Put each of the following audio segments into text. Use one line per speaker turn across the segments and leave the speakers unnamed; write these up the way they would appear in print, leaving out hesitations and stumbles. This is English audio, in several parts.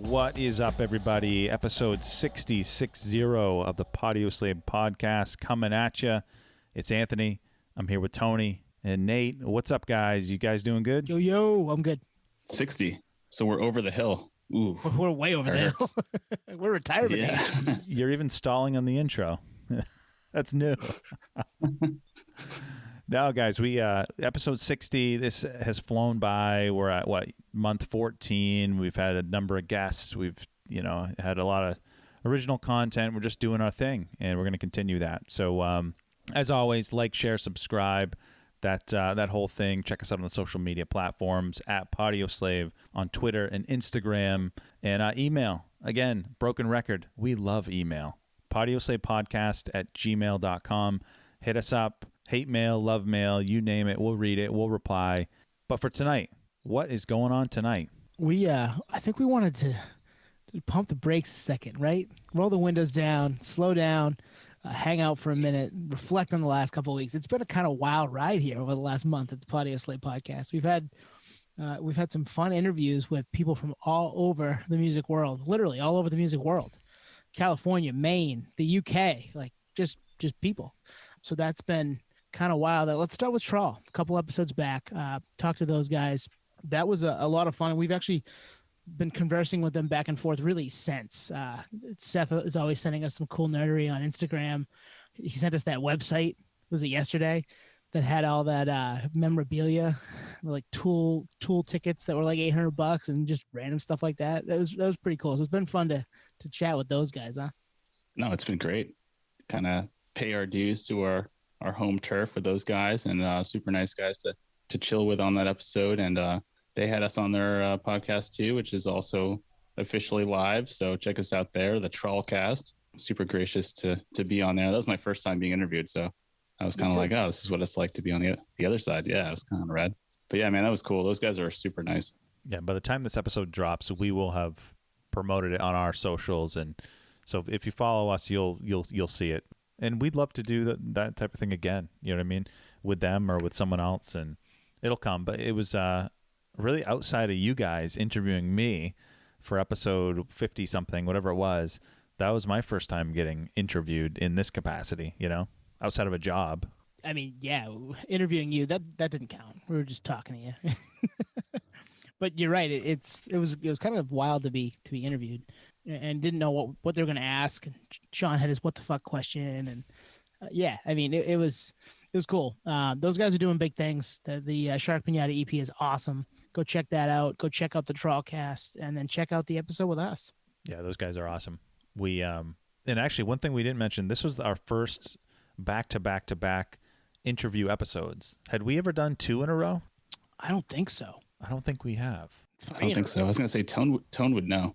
What is up, everybody? Episode 60 of the Patio Slave podcast coming at you. It's Anthony. I'm here with Tony and Nate. What's up, guys? You guys doing good?
Yo, I'm good.
60. So we're over the hill. Ooh,
we're way over the hill. We're retirement age.
You're even stalling on the intro. That's new. No, guys, we episode 60. This has flown by. We're at month 14. We've had a number of guests. We've had a lot of original content. We're just doing our thing, and we're going to continue that. So, as always, like, share, subscribe. That whole thing. Check us out on the social media platforms at Patio Slave on Twitter and Instagram, and email. Again, broken record. We love email. patioslavepodcast@gmail.com. Hit us up. Hate mail, love mail, you name it. We'll read it. We'll reply. But for tonight, what is going on tonight?
I think we wanted to pump the brakes a second, right? Roll the windows down, slow down, hang out for a minute, reflect on the last couple of weeks. It's been a kind of wild ride here over the last month at the Patio Slave podcast. We've had some fun interviews with people from all over the music world, literally all over the music world. California, Maine, the UK, like just people. So that's been kind of wild. Let's start with Trawl. A couple episodes back, talked to those guys. That was a lot of fun. We've actually been conversing with them back and forth really since. Seth is always sending us some cool nerdery on Instagram. He sent us that website, was it yesterday, that had all that memorabilia, like tool tickets that were like $800 and just random stuff like that. That was pretty cool. So it's been fun to chat with those guys, huh?
No, it's been great. Kind of pay our dues to our home turf with those guys, and super nice guys to chill with on that episode. And they had us on their podcast too, which is also officially live. So check us out there, the Trollcast. Super gracious to be on there. That was my first time being interviewed. So I was kind of like, oh, this is what it's like to be on the other side. Yeah, it was kind of rad. But yeah, man, that was cool. Those guys are super nice.
Yeah, by the time this episode drops, we will have promoted it on our socials. And so if you follow us, you'll see it. And we'd love to do that type of thing again, you know what I mean, with them or with someone else, and it'll come. But it was really outside of you guys interviewing me for episode 50-something, whatever it was. That was my first time getting interviewed in this capacity, outside of a job.
I mean, yeah, interviewing you, that didn't count. We were just talking to you. But you're right. It was kind of wild to be interviewed, and didn't know what they were going to ask. And Sean had his "what the fuck" question, and yeah, I mean, it was cool. Those guys are doing big things. The Shark Pinata EP is awesome. Go check that out. Go check out the Trollcast, and then check out the episode with us.
Yeah, those guys are awesome. We and actually, one thing we didn't mention: this was our first back-to-back interview episodes. Had we ever done 2 in a row?
I don't think so.
I don't think we have.
I don't think so. I was going to say Tone would know.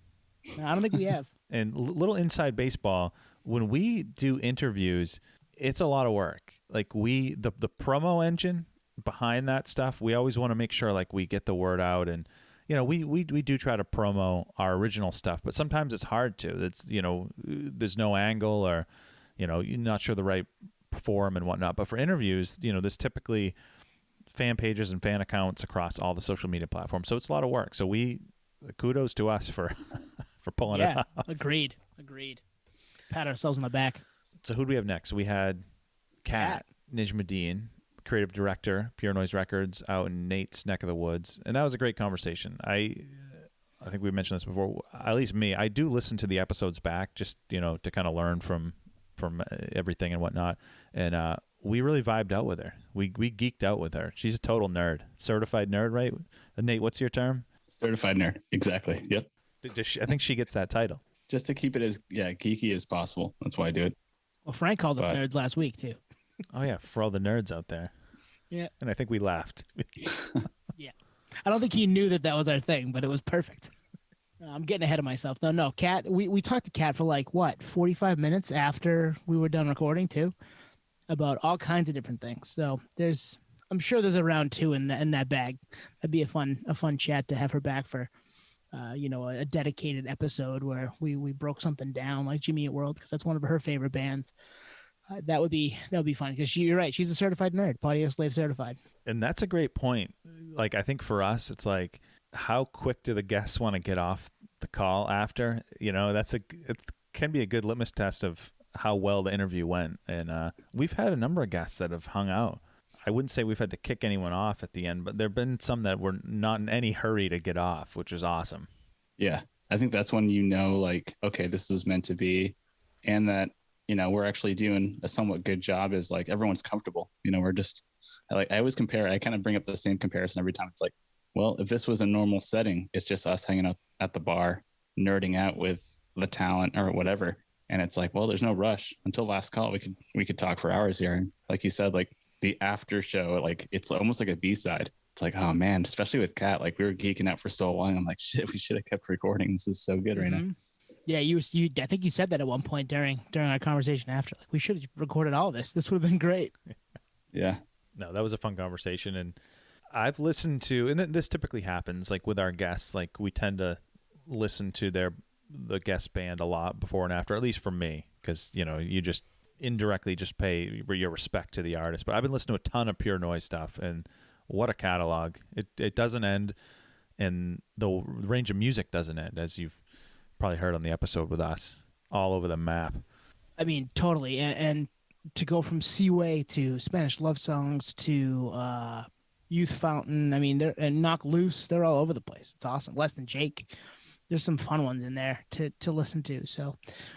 No, I don't think we have.
And little inside baseball, when we do interviews, it's a lot of work. Like the promo engine behind that stuff, we always want to make sure like we get the word out, and we do try to promo our original stuff, but sometimes it's hard to. It's there's no angle, or you're not sure the right forum and whatnot. But for interviews, there's typically fan pages and fan accounts across all the social media platforms, so it's a lot of work. So kudos to us for pulling it off.
Agreed. Pat ourselves on the back.
So who do we have next? We had Kat Nijmadeen, creative director, Pure Noise Records, out in Nate's neck of the woods, and that was a great conversation. I think we mentioned this before. At least me, I do listen to the episodes back just to kind of learn from everything and whatnot, and we really vibed out with her. We geeked out with her. She's a total nerd, certified nerd, right? Nate, what's your term?
Certified nerd. Exactly. Yep.
I think she gets that title.
Just to keep it as geeky as possible. That's why I do it.
Well, Frank called us nerds last week too.
Oh yeah, for all the nerds out there.
Yeah.
And I think we laughed.
Yeah. I don't think he knew that was our thing, but it was perfect. I'm getting ahead of myself. No, Kat, we talked to Kat for 45 minutes after we were done recording too, about all kinds of different things. So I'm sure there's a round 2 in that bag. That'd be a fun chat to have her back for, a dedicated episode where we broke something down like Jimmy Eat World, because that's one of her favorite bands. That would be fun, because you're right. She's a certified nerd, Patio Slave certified.
And that's a great point. Like, I think for us, it's like, how quick do the guests want to get off the call after, it can be a good litmus test of how well the interview went. And we've had a number of guests that have hung out. I wouldn't say we've had to kick anyone off at the end, but there have been some that were not in any hurry to get off, which is awesome.
Yeah. I think that's when like, okay, this is meant to be. And that, we're actually doing a somewhat good job is like everyone's comfortable. We're just I always compare. I kind of bring up the same comparison every time. It's like, well, if this was a normal setting, it's just us hanging out at the bar, nerding out with the talent or whatever. And it's like, well, there's no rush until last call. We could talk for hours here. And like you said, like the after show, like it's almost like a B-side. It's like, oh man, especially with Kat, like we were geeking out for so long. I'm like, shit, we should have kept recording. This is so good right now.
Yeah, you. I think you said that at one point during our conversation after. Like, we should have recorded all of this. This would have been great.
Yeah.
No, that was a fun conversation, and I've listened to, and this typically happens, like with our guests, like we tend to listen to the guest band a lot before and after, at least for me, because you just indirectly just pay your respect to the artist. But I've been listening to a ton of Pure Noise stuff, and what a catalog! It doesn't end, and the range of music doesn't end, as you've probably heard on the episode with us, all over the map.
I mean, totally. And to go from Seaway to Spanish love songs to Youth Fountain, I mean, and Knock Loose, they're all over the place. It's awesome. Less Than Jake. There's some fun ones in there to listen to. So,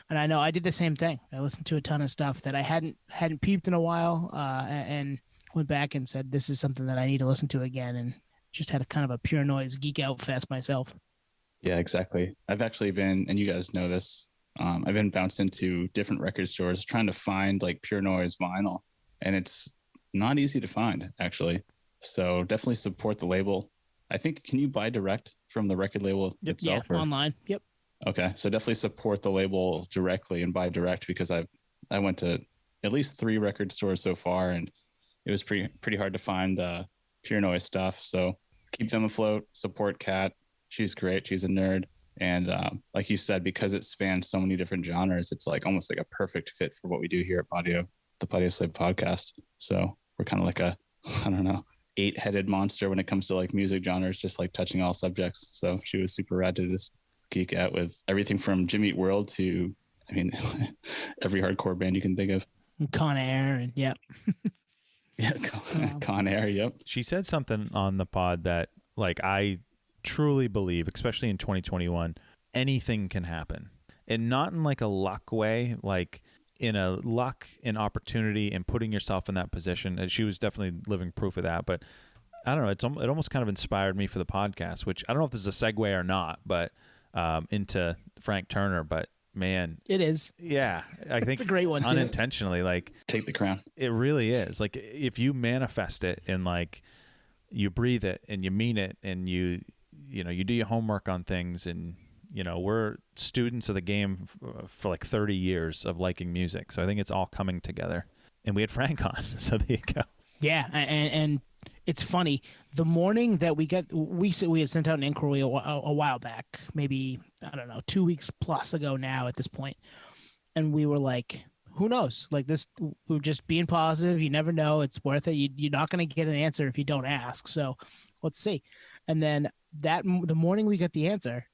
and I know I did the same thing. I listened to a ton of stuff that I hadn't peeped in a while, and went back and said, this is something that I need to listen to again, and just had a kind of a Pure Noise geek out fest myself.
Yeah, exactly. I've actually been, and you guys know this, I've been bounced into different record stores trying to find like Pure Noise vinyl, and it's not easy to find actually. So definitely support the label. I think, can you buy direct from the record label itself?
Yeah, online. Yep.
Okay. So definitely support the label directly and buy direct, because I went to at least 3 record stores so far, and it was pretty hard to find Pure Noise stuff. So keep them afloat, support Kat. She's great. She's a nerd. And like you said, because it spans so many different genres, it's like almost like a perfect fit for what we do here at the Patio Slave podcast. So we're kind of like a, I don't know, 8-headed monster when it comes to like music genres, just like touching all subjects. So she was super rad to just geek out with everything from Jimmy Eat World to, I mean, every hardcore band you can think of.
Con Air, and yeah.
Yeah, Con Air, yep.
She said something on the pod that like I truly believe, especially in 2021, anything can happen, and not in like a luck way, like in a luck and opportunity and putting yourself in that position. And she was definitely living proof of that. But I don't know, it almost kind of inspired me for the podcast, which I don't know if this is a segue or not, but into Frank Turner. But man,
it is.
Yeah, I think
it's a great one too.
Unintentionally, like
take the crown. It
really is. Like if you manifest it and like you breathe it and you mean it and you do your homework on things, and we're students of the game for like 30 years of liking music. So I think it's all coming together, and we had Frank on. So there you go.
Yeah. And it's funny. The morning that we had sent out an inquiry a while back, maybe, I don't know, 2 weeks plus ago now at this point. And we were like, who knows? Like this, we're just being positive. You never know. It's worth it. You're not going to get an answer if you don't ask. So let's see. And then the morning we got the answer,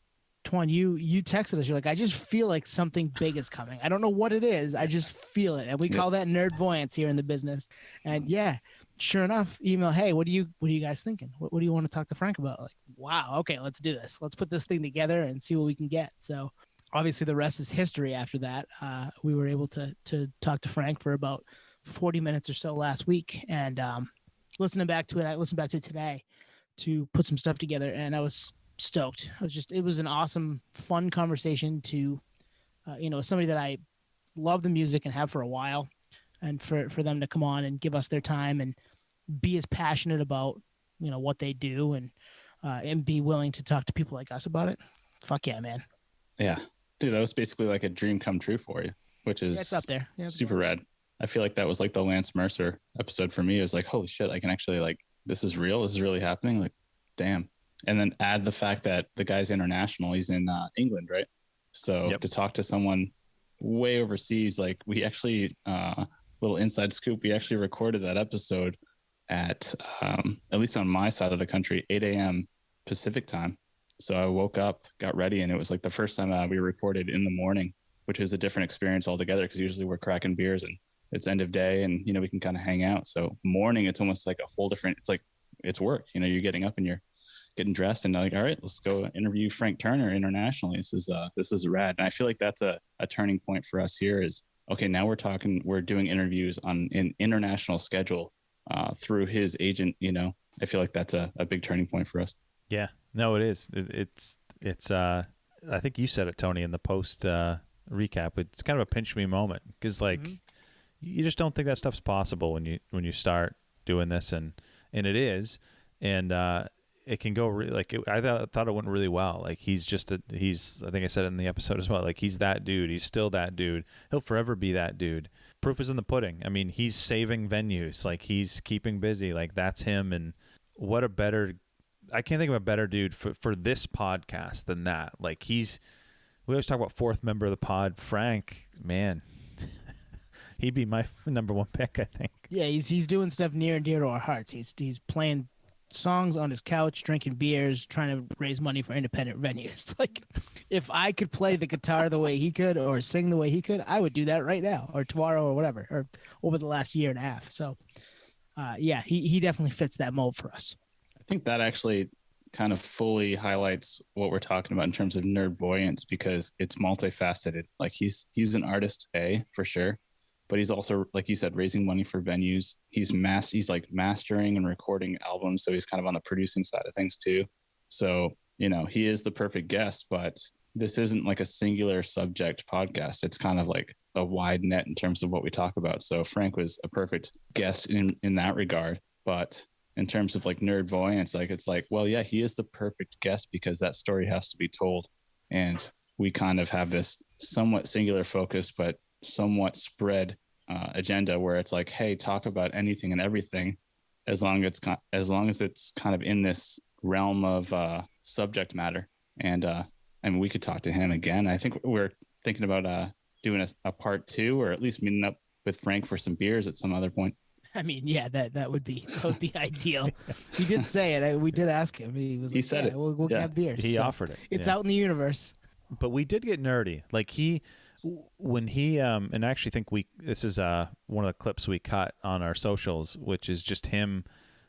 Twan, you texted us. You're like, I just feel like something big is coming. I don't know what it is. I just feel it. And we call that nerdvoyance here in the business. And yeah, sure enough, email, hey, what are you guys thinking? What do you want to talk to Frank about? Like, wow, okay, let's do this. Let's put this thing together and see what we can get. So obviously the rest is history after that. We were able to talk to Frank for about 40 minutes or so last week. And listening back to it, I listened back to it today to put some stuff together, and I was stoked. It was an awesome, fun conversation to, somebody that I love the music and have for a while, and for them to come on and give us their time and be as passionate about, what they do, and be willing to talk to people like us about it. Fuck yeah, man.
Yeah, dude, that was basically like a dream come true for you, which is
it's up there. Yeah,
super rad. I feel like that was like the Lance Mercer episode for me. It was like, holy shit, I can actually like, this is real. This is really happening. Like, damn. And then add the fact that the guy's international. He's in England, right? So to talk to someone way overseas, like we actually, little inside scoop, we actually recorded that episode at least on my side of the country, 8 a.m. Pacific time. So I woke up, got ready, and it was like the first time we recorded in the morning, which is a different experience altogether because usually we're cracking beers and it's end of day and, we can kind of hang out. So morning, it's almost like a whole different, it's like, it's work, you're getting up and you're getting dressed and like, all right, let's go interview Frank Turner internationally. This is rad. And I feel like that's a turning point for us here is, okay, now we're doing interviews on an international schedule through his agent. I feel like that's a big turning point for us.
Yeah, no, it is. It's I think you said it, Tony, in the post recap. It's kind of a pinch me moment because you just don't think that stuff's possible when you start doing this, and it is, and it can go I thought it went really well. Like I think I said it in the episode as well. Like he's that dude. He's still that dude. He'll forever be that dude. Proof is in the pudding. I mean, he's saving venues. Like he's keeping busy. Like that's him. And what a better. I can't think of a better dude for this podcast than that. Like we always talk about fourth member of the pod, Frank. Man, he'd be my number one pick, I think.
Yeah, he's doing stuff near and dear to our hearts. He's playing songs on his couch, drinking beers, trying to raise money for independent venues. Like, if I could play the guitar the way he could or sing the way he could, I would do that right now or tomorrow or whatever, or over the last year and a half. So, yeah, he definitely fits that mold for us.
I think that actually kind of fully highlights what we're talking about in terms of nerdvoyance because it's multifaceted. Like he's an artist, for sure. But he's also, like you said, raising money for venues. He's like mastering and recording albums. So he's kind of on the producing side of things too. So, he is the perfect guest, but this isn't like a singular subject podcast. It's kind of like a wide net in terms of what we talk about. So Frank was a perfect guest in that regard. But in terms of like nerdvoyance, like it's like, well, yeah, he is the perfect guest because that story has to be told. And we kind of have this somewhat singular focus, but somewhat spread agenda where it's like, hey, talk about anything and everything as long as it's kind of in this realm of subject matter. And I mean, we could talk to him again. I think we're thinking about doing a part 2 or at least meeting up with Frank for some beers at some other point.
I mean, yeah, that would be ideal. He did say it. We did ask him. He said it. We'll get beers.
He offered it.
It's out in the universe.
But we did get nerdy. Like when he and I actually think this is one of the clips we cut on our socials, which is just him,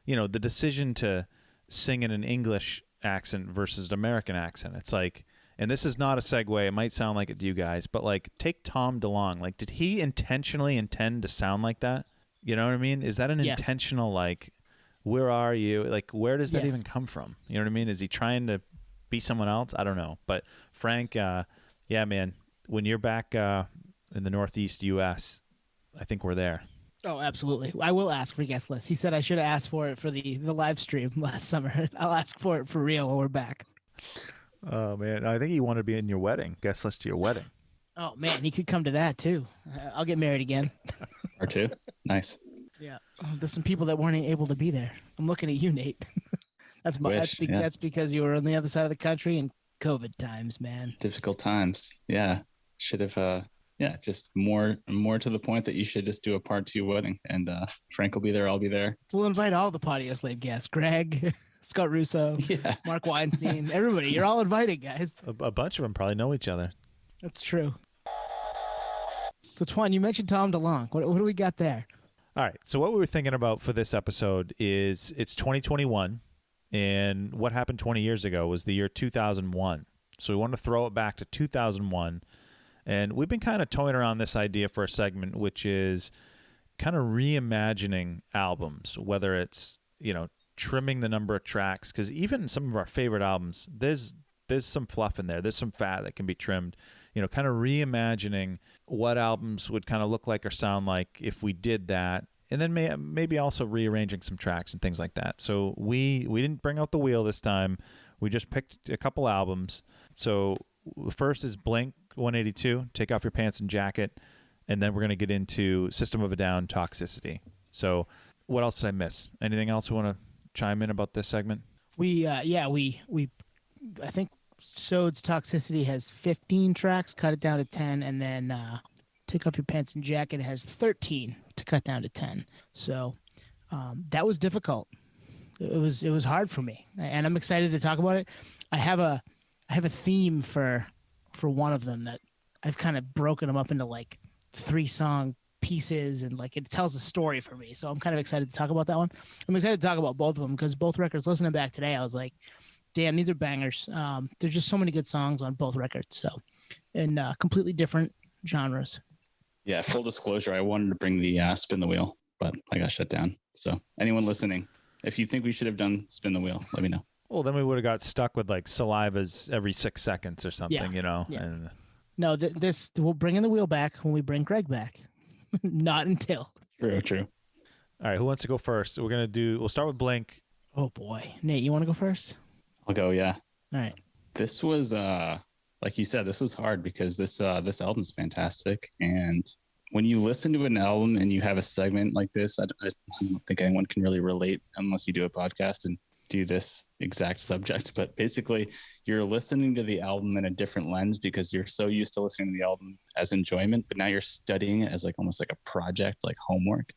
the decision to sing in an English accent versus an American accent. It's like, and this is not a segue. It might sound like it to you guys, but like take Tom DeLonge. Like, did he intentionally intend to sound like that? You know what I mean? Is that an intentional, like, where are you? Like, where does that even come from? You know what I mean? Is he trying to be someone else? I don't know. But Frank, yeah, man, when you're back in the Northeast U.S., I think we're there.
Oh, absolutely. I will ask for guest lists. He said I should have asked for it for the live stream last summer. I'll ask for it for real when we're back.
Oh, man. I think he wanted to be in your wedding, guest list to your wedding.
Oh, man, he could come to that, too. I'll get married again.
Or 2. Nice.
Yeah. There's some people that weren't able to be there. I'm looking at you, Nate. That's because you were on the other side of the country in COVID times, man.
Difficult times. Yeah. Should have, just more to the point that you should just do a part 2 wedding. And Frank will be there. I'll be there.
We'll invite all the Patio Slave guests. Greg, Scott Russo, Mark Weinstein, everybody. You're all invited, guys.
A bunch of them probably know each other.
That's true. So, Twan, you mentioned Tom DeLonge. What do we got there?
All right. So what we were thinking about for this episode is it's 2021, and what happened 20 years ago was the year 2001. So we want to throw it back to 2001, and we've been kind of toying around this idea for a segment, which is kind of reimagining albums, whether it's, trimming the number of tracks, because even some of our favorite albums, there's some fluff in there. There's some fat that can be trimmed. Kind of reimagining what albums would kind of look like or sound like if we did that, and then maybe also rearranging some tracks and things like that. So we didn't bring out the wheel this time. We just picked a couple albums. So first is Blink 182, Take Off Your Pants and Jacket, and then we're going to get into System of a Down, Toxicity. So what else did I miss? Anything else we want to chime in about this segment?
We I think Sode's Toxicity has 15 tracks, cut it down to 10, and then Take Off Your Pants and Jacket has 13 to cut down to 10. So that was difficult. It was hard for me, and I'm excited to talk about it. I have a theme for one of them that I've kind of broken them up into like 3-song pieces, and like it tells a story for me. So I'm kind of excited to talk about that one. I'm excited to talk about both of them because both records, listening back today, I was like, damn, these are bangers. There's just so many good songs on both records. So, in completely different genres.
Yeah, full disclosure, I wanted to bring the Spin the Wheel, but I got shut down. So anyone listening, if you think we should have done Spin the Wheel, let me know.
Well, then we would have got stuck with like salivas every 6 seconds or something,
Yeah.
you know?
Yeah.
And
No, this we'll bring in the wheel back when we bring Greg back. Not until.
True.
all right, who wants to go first? We'll start with Blink.
Oh boy, Nate, you want to go first?
I'll go, yeah.
All right.
This was like you said, this was hard because this album's fantastic. And when you listen to an album and you have a segment like this, I don't think anyone can really relate unless you do a podcast and do this exact subject. But basically, you're listening to the album in a different lens because you're so used to listening to the album as enjoyment, but now you're studying it as like almost like a project, like homework.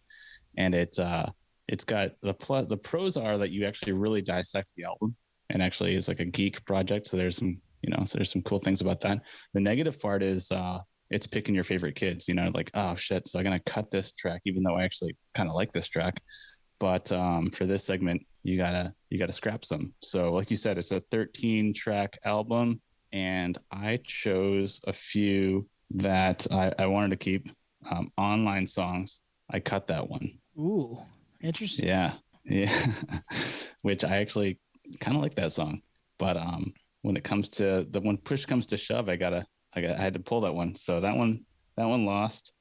And it's got the pros are that you actually really dissect the album, and actually is like a geek project. So there's some cool things about that. The negative part is it's picking your favorite kids, like, oh shit, so I'm going to cut this track, even though I actually kind of like this track. But for this segment, you gotta scrap some. So like you said, it's a 13-track album, and I chose a few that I wanted to keep. Online songs, I cut that one.
Ooh, interesting.
Yeah. Which I actually kind of like that song, but when it comes to when push comes to shove, I had to pull that one. So that one lost.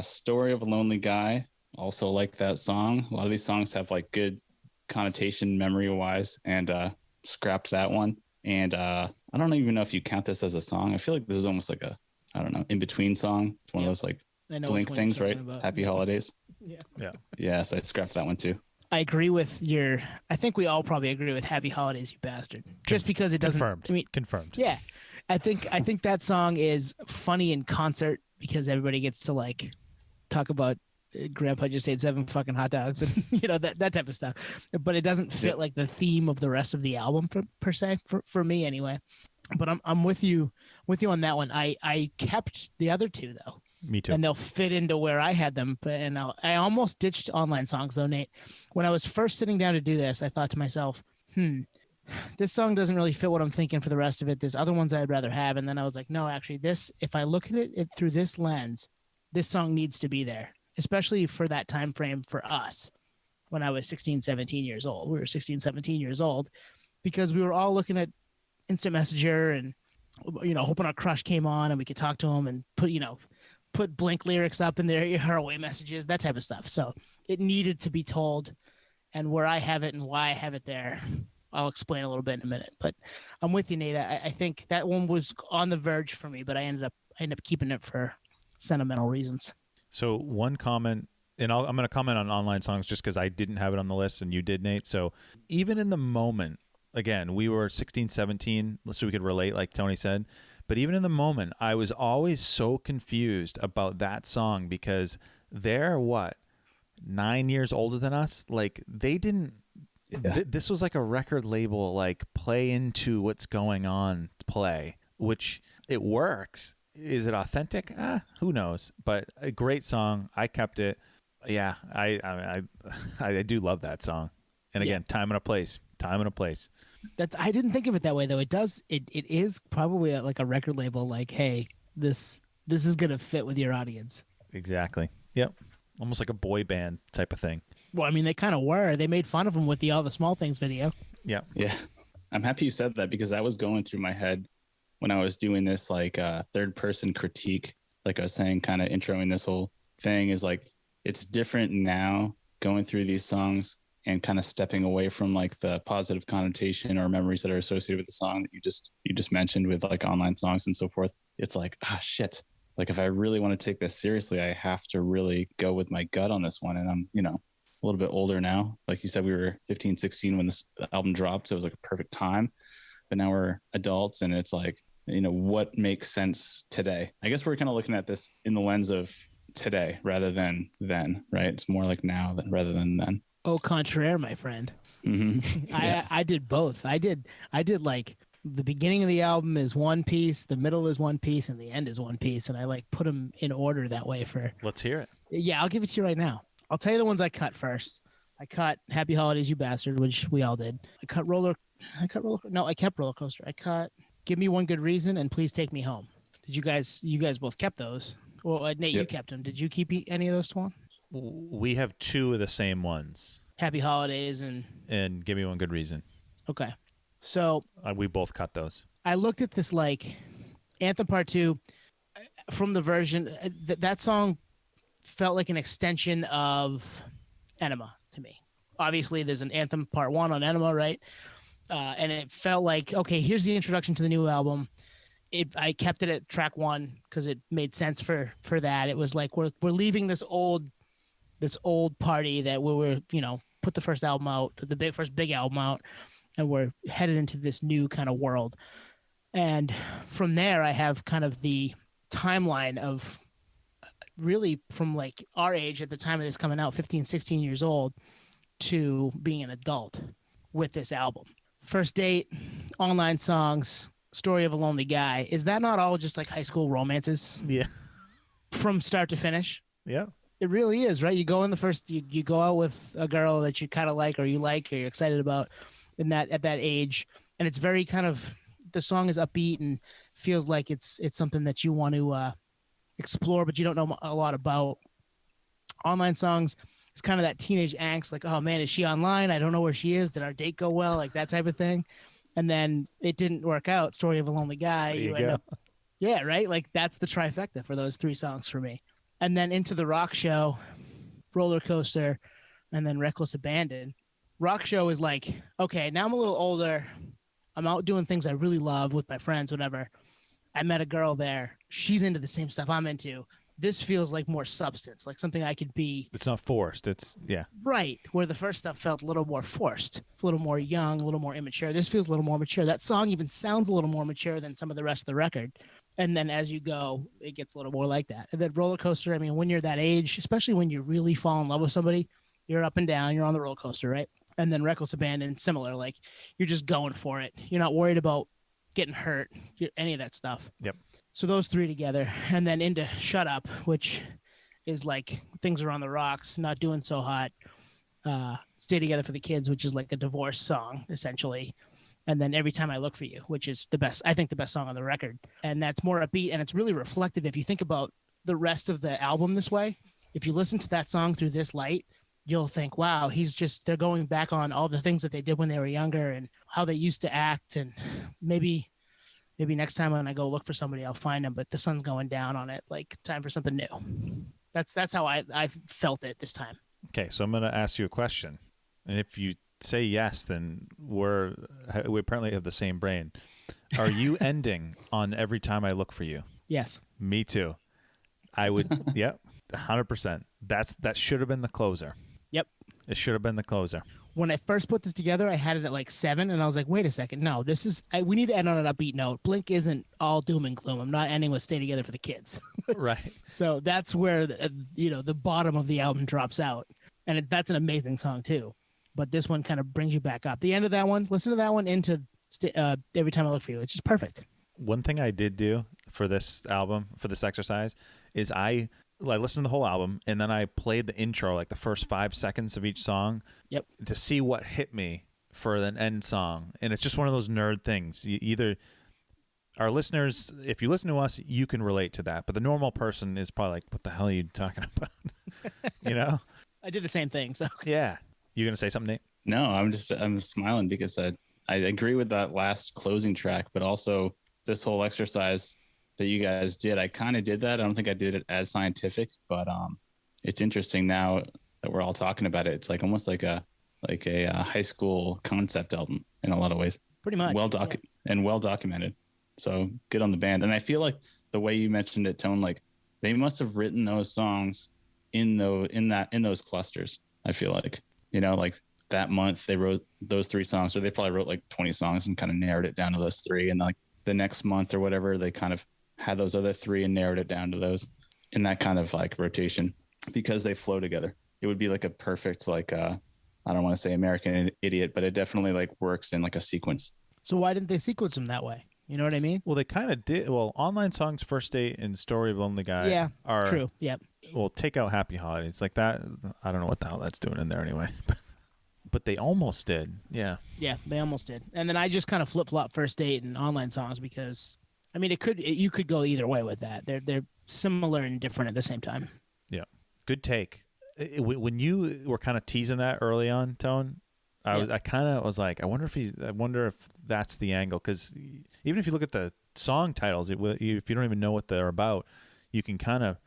Story of a Lonely Guy, also like that song. A lot of these songs have like good connotation memory wise, and scrapped that one. And I don't even know if you count this as a song. I feel like this is almost like a, I don't know, in between song. It's one of those like Blink things, right? About. Happy Holidays. Yeah. So I scrapped that one too.
I agree with I think we all probably agree with Happy Holidays, you bastard. Just because it doesn't.
Confirmed.
I mean,
confirmed.
Yeah, I think that song is funny in concert because everybody gets to like talk about Grandpa just ate 7 fucking hot dogs and that type of stuff. But it doesn't fit like the theme of the rest of the album per se for me anyway. But I'm with you on that one. I kept the other two though.
Me too.
And they'll fit into where I had them. And I almost ditched online songs though, Nate. When I was first sitting down to do this, I thought to myself, this song doesn't really fit what I'm thinking for the rest of it. There's other ones I'd rather have. And then I was like, no, actually if I look at it through this lens, this song needs to be there, especially for that time frame for us when I was 16, 17 years old. We were 16, 17 years old because we were all looking at instant messenger and, hoping our crush came on and we could talk to him and put Blink lyrics up in their away messages, that type of stuff. So it needed to be told, and where I have it and why I have it there, I'll explain a little bit in a minute. But I'm with you, Nate. I think that one was on the verge for me, but I ended up keeping it for sentimental reasons.
So one comment, and I'm going to comment on online songs just because I didn't have it on the list and you did, Nate. So even in the moment, again, we were 16, 17, so we could relate, like Tony said. But even in the moment, I was always so confused about that song because they're 9 years older than us. Like they didn't. Yeah. This was like a record label, like play into what's going on, play, which it works. Is it authentic? Who knows? But a great song. I kept it. Yeah, I do love that song. And again, time and a place.
I didn't think of it that way though. It is probably like a record label. Like, hey, this is gonna fit with your audience.
Exactly. Yep. Almost like a boy band type of thing.
Well, I mean, they kind of were. They made fun of them with the All the Small Things video.
Yeah.
Yeah. I'm happy you said that because that was going through my head when I was doing this like third person critique. Like I was saying, kind of introing this whole thing is like it's different now going through these songs and kind of stepping away from like the positive connotation or memories that are associated with the song that you just mentioned with like online songs and so forth. It's like, shit. Like if I really want to take this seriously, I have to really go with my gut on this one. And I'm, a little bit older now. Like you said, we were 15, 16 when this album dropped. So it was like a perfect time. But now we're adults and it's like, what makes sense today? I guess we're kind of looking at this in the lens of today rather than then, right? It's more like now rather than then.
Au contraire, my friend.
Mm-hmm.
I did both. I did like The beginning of the album is one piece, the middle is one piece, and the end is one piece. And I like put them in order that way for.
Let's hear it.
Yeah, I'll give it to you right now. I'll tell you the ones I cut first. I cut Happy Holidays, You Bastard, which we all did. I kept Roller Coaster. I cut Give Me One Good Reason and Please Take Me Home. Did you guys both kept those? Well, Nate,
Yep.
You kept them. Did you keep any of those, Twan?
We have two of the same ones.
Happy Holidays
And Give Me One Good Reason.
Okay. So
We both cut those.
I looked at this like Anthem Part 2 from the version that song felt like an extension of Enema to me. Obviously, there's an Anthem Part 1 on Enema, right? And it felt like, okay, here's the introduction to the new album. I kept it at track 1 because it made sense for that. It was like we're leaving this old party that we were, put the first album out, the first big album out, and we're headed into this new kind of world. And from there, I have kind of the timeline of really from like our age at the time of this coming out, 15, 16 years old, to being an adult with this album. First Date, Online Songs, Story of a Lonely Guy. Is that not all just like high school romances?
Yeah.
From start to finish?
Yeah.
It really is, right? You go in you go out with a girl that you kind of like or you're excited about at that age. And it's very kind of, the song is upbeat and feels like it's something that you want to explore, but you don't know a lot about. Online Songs is kind of that teenage angst, like, oh man, is she online? I don't know where she is. Did our date go well? Like that type of thing. And then it didn't work out. Story of a Lonely Guy.
There you go.
Yeah, right? Like that's the trifecta for those three songs for me. And then Into the Rock Show, Roller Coaster, and then Reckless Abandon. Rock Show is like, okay, now I'm a little older. I'm out doing things I really love with my friends, whatever. I met a girl there. She's into the same stuff I'm into. This feels like more substance, like something I could be.
It's not forced. It's, yeah.
Right. Where the first stuff felt a little more forced, a little more young, a little more immature. This feels a little more mature. That song even sounds a little more mature than some of the rest of the record. And then as you go, it gets a little more like that. And then Roller Coaster, I mean, when you're that age, especially when you really fall in love with somebody, you're up and down, you're on the roller coaster, right? And then Reckless Abandon, similar, like you're just going for it. You're not worried about getting hurt, any of that stuff.
Yep.
So those three together. And then into Shut Up, which is like Things Are on the Rocks, Not Doing So Hot, Stay Together for the Kids, which is like a divorce song, essentially. And then Every Time I Look for You, which is the best song on the record. And that's more upbeat, and it's really reflective. If you think about the rest of the album this way, if you listen to that song through this light, you'll think, wow, they're going back on all the things that they did when they were younger and how they used to act. And maybe next time when I go look for somebody, I'll find them, but the sun's going down on it. Like, time for something new. That's how I felt it this time.
Okay, so I'm going to ask you a question. And if you say yes, then we apparently have the same brain. Are you ending on Every Time I Look for You?
Yes.
Me too. I would. Yep. 100%. That should have been the closer.
Yep.
It should have been the closer.
When I first put this together, I had it at like 7, and I was like, wait a second. No, we need to end on an upbeat note. Blink isn't all doom and gloom. I'm not ending with Stay Together for the Kids.
Right.
So that's where, the bottom of the album drops out. And that's an amazing song too. But this one kind of brings you back up. The end of that one, listen to that one into Every Time I Look for You. It's just perfect.
One thing I did do for this album, for this exercise, is I listened to the whole album, and then I played the intro, like the first 5 seconds of each song.
Yep.
To see what hit me for an end song. And it's just one of those nerd things. Either our listeners, if you listen to us, you can relate to that. But the normal person is probably like, what the hell are you talking about? You know?
I did the same thing. So
Yeah. You going to say something, Nate?
No, I'm smiling because I agree with that last closing track, but also this whole exercise that you guys did. I kind of did that. I don't think I did it as scientific, but it's interesting now that we're all talking about it. It's like almost like a high school concept album in a lot of ways.
pretty much.
And well documented. So good on the band. And I feel like the way you mentioned it, Tone, like they must have written those songs in those clusters. I feel like, like that month they wrote those 3 songs, or they probably wrote like 20 songs and kind of narrowed it down to those 3. And like the next month or whatever, they kind of had those other 3 and narrowed it down to those in that kind of like rotation because they flow together. It would be like a perfect, like, I don't want to say American Idiot, but it definitely like works in like a sequence.
So why didn't they sequence them that way? You know what I mean?
Well, they kind of did. Well, Online Songs, First Date, and Story of a Lonely Guy
Yeah,
are
true. Yep.
well, take out Happy Holidays like that. I don't know what the hell that's doing in there anyway. But they almost did. Yeah.
Yeah, they almost did. And then I just kind of flip flop First Date and Online Songs because, I mean, you could go either way with that. They're similar and different at the same time.
Yeah. Good take. When you were kind of teasing that early on, Tone, I kind of was like, I wonder if that's the angle, because even if you look at the song titles, if you don't even know what they're about, you can kind of,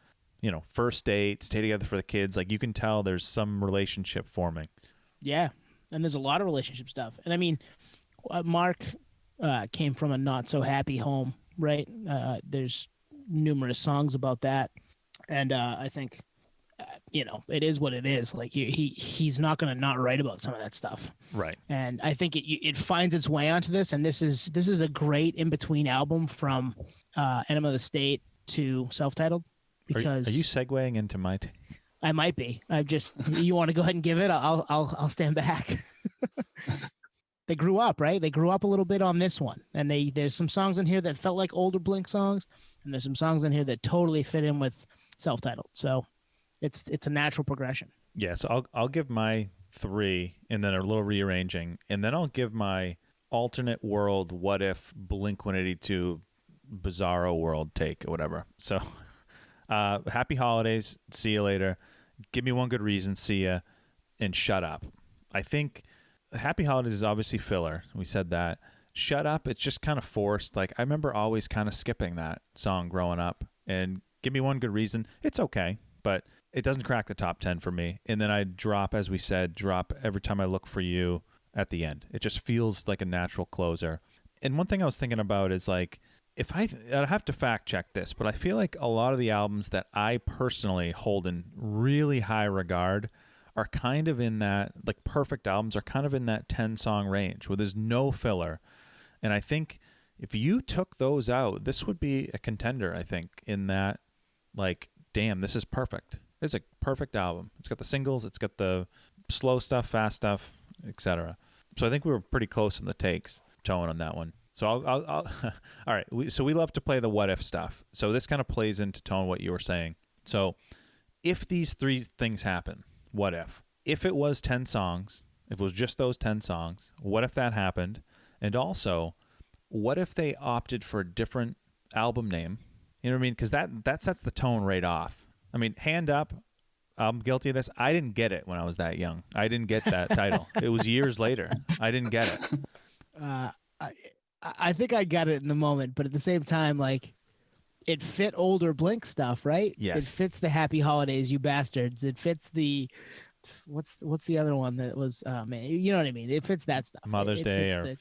First Date, Stay Together for the Kids, like you can tell there's some relationship forming.
Yeah, and there's a lot of relationship stuff. And I mean, Mark came from a not so happy home, right? There's numerous songs about that, and I think it is what it is. Like he's not going to not write about some of that stuff,
right?
And I think it finds its way onto this, and this is a great in between album from Enema of the State to self-titled. Because
are you segueing into my take?
I might be. You want to go ahead and give it? I'll stand back. They grew up, right? They grew up a little bit on this one, and there's some songs in here that felt like older Blink songs, and there's some songs in here that totally fit in with self-titled. So it's a natural progression.
Yeah, so I'll give my 3 and then a little rearranging, and then I'll give my alternate world what if Blink-182 Bizarro world take or whatever. So Happy Holidays, see you later. Give me one good reason, see ya, and Shut Up. I think Happy Holidays is obviously filler. We said that. Shut Up, it's just kind of forced. Like, I remember always kind of skipping that song growing up. And Give Me One Good Reason, it's okay, but it doesn't crack the top 10 for me. And then I drop, as we said, Every Time I Look for You at the end. It just feels like a natural closer. And one thing I was thinking about is like, I'd have to fact check this, but I feel like a lot of the albums that I personally hold in really high regard are kind of in that, like perfect albums are kind of in that 10-song range where there's no filler. And I think if you took those out, this would be a contender, I think, in that, like, damn, this is perfect. It's a perfect album. It's got the singles, it's got the slow stuff, fast stuff, etc. So I think we were pretty close in the takes, Tone, on that one. So I'll all right. So we love to play the what if stuff. So this kind of plays into, Tone, what you were saying. So if these 3 things happen, what if? If it was 10 songs, if it was just those 10 songs, what if that happened? And also, what if they opted for a different album name? You know what I mean? Because that sets the tone right off. I mean, hand up, I'm guilty of this. I didn't get it when I was that young. I didn't get that title. It was years later. I didn't get it.
I think I got it in the moment, but at the same time, like, it fit older Blink stuff, right?
Yes.
It fits the Happy Holidays, you bastards. It fits the what's the other one that was man, you know what I mean? It fits that stuff.
Mother's Day.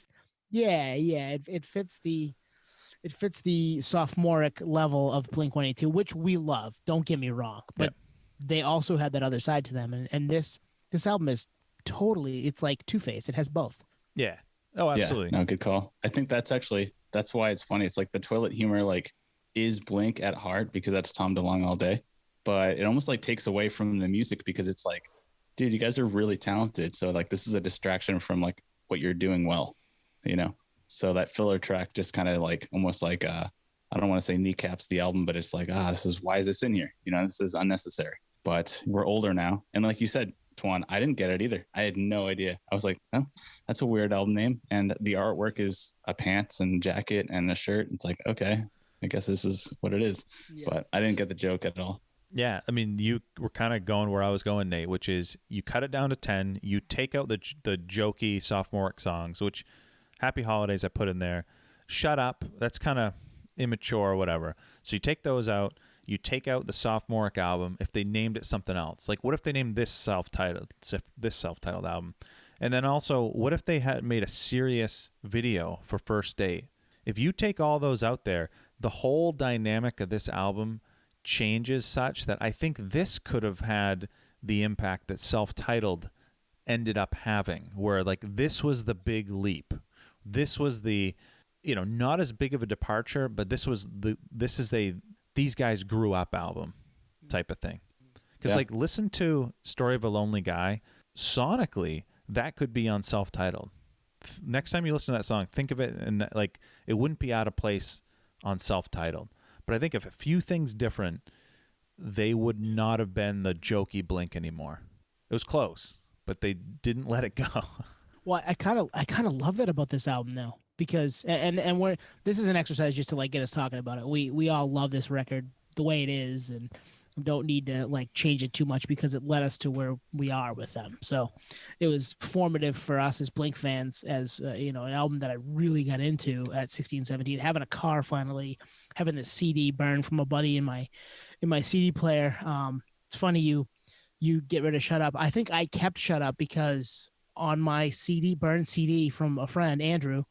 It fits the sophomoric level of Blink-182, which we love. Don't get me wrong, but they also had that other side to them, and this album is totally. It's like Two-Face. It has both.
Yeah. Oh, absolutely.
Yeah, no, good call. I think that's why it's funny. It's like the toilet humor, like, is Blink at heart because that's Tom DeLonge all day, but it almost like takes away from the music because it's like, dude, you guys are really talented. So like, this is a distraction from like what you're doing well, So that filler track just kind of like almost like I don't want to say kneecaps the album, but it's like, why is this in here? This is unnecessary. But we're older now, and like you said, Twan, I didn't get it either. I had no idea. I was like, oh, that's a weird album name. And the artwork is a pants and jacket and a shirt. It's like, okay, I guess this is what it is. Yeah. But I didn't get the joke at all.
Yeah. I mean, you were kind of going where I was going, Nate, which is you cut it down to 10. You take out the jokey sophomoric songs, which Happy Holidays I put in there. Shut Up. That's kind of immature or whatever. So you take those out. You take out the sophomoric album if they named it something else. Like, what if they named this self-titled album? And then also, what if they had made a serious video for First Date? If you take all those out there, the whole dynamic of this album changes such that I think this could have had the impact that self-titled ended up having, where like this was the big leap. This was the, not as big of a departure, but these guys grew up album type of thing. Because like, listen to Story of a Lonely Guy. Sonically, that could be on self-titled. next time you listen to that song, think of it and like it wouldn't be out of place on self-titled. But I think if a few things different, they would not have been the jokey Blink anymore. It was close, but they didn't let it go.
Well, I kind of love that about this album though, because and we're this is an exercise just to like get us talking about it. We all love this record the way it is, and don't need to like change it too much because it led us to where we are with them. So it was formative for us as Blink fans, as an album that I really got into at 16, 17, having a car, finally having this CD burn from a buddy in my CD player. It's funny you get rid of Shut Up. I think I kept Shut Up because on my burned CD from a friend, Andrew,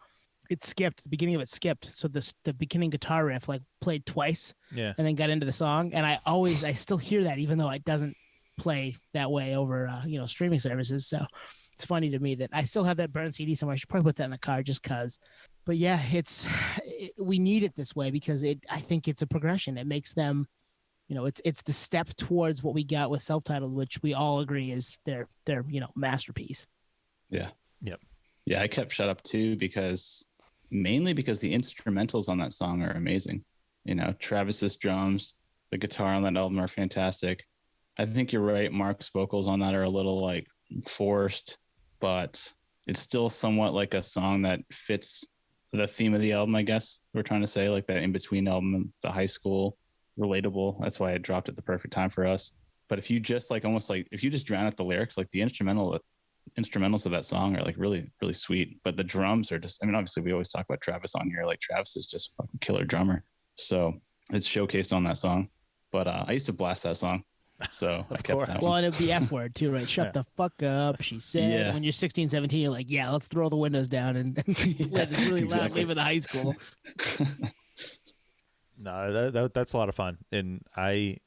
it skipped. The beginning of it skipped. So the beginning guitar riff like played twice,
Yeah.
and then got into the song. And I still hear that, even though it doesn't play that way over, streaming services. So it's funny to me that I still have that burned CD somewhere. I should probably put that in the car just cause. But yeah, we need it this way because I think it's a progression. It makes them, it's the step towards what we got with self-titled, which we all agree is their masterpiece.
Yeah.
Yep.
Yeah, I kept Shut Up too mainly because the instrumentals on that song are amazing. Travis's drums, the guitar on that album are fantastic. I think you're right. Mark's vocals on that are a little like forced, but it's still somewhat like a song that fits the theme of the album, I guess we're trying to say, like that in-between album, the high school relatable. That's why it dropped at the perfect time for us. But if you just like almost like if you just drown out the lyrics, like the instrumentals of that song are like really, really sweet. But the drums are just, obviously we always talk about Travis on here. Like Travis is just a fucking killer drummer. So it's showcased on that song. But I used to blast that song. So I kept that
Well,
one.
and it'd be F word too, right? Shut the fuck up, she said.
Yeah.
When you're 16, 17, you're like, yeah, let's throw the windows down and let it really loud, leave it in high school.
No, that's a lot of fun. And it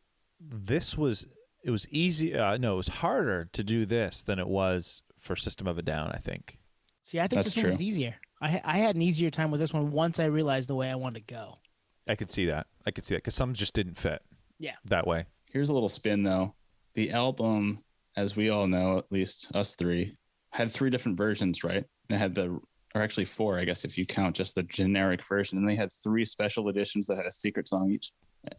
was easy. No, it was harder to do this than it was for System of a Down, I think.
See, I think this one was easier. I had an easier time with this one once I realized the way I wanted to go.
I could see that because some just didn't fit.
Yeah.
That way.
Here's a little spin though. The album, as we all know, at least us three, had 3 different versions, right? And it had or actually 4, I guess, if you count just the generic version. And they had 3 special editions that had a secret song each.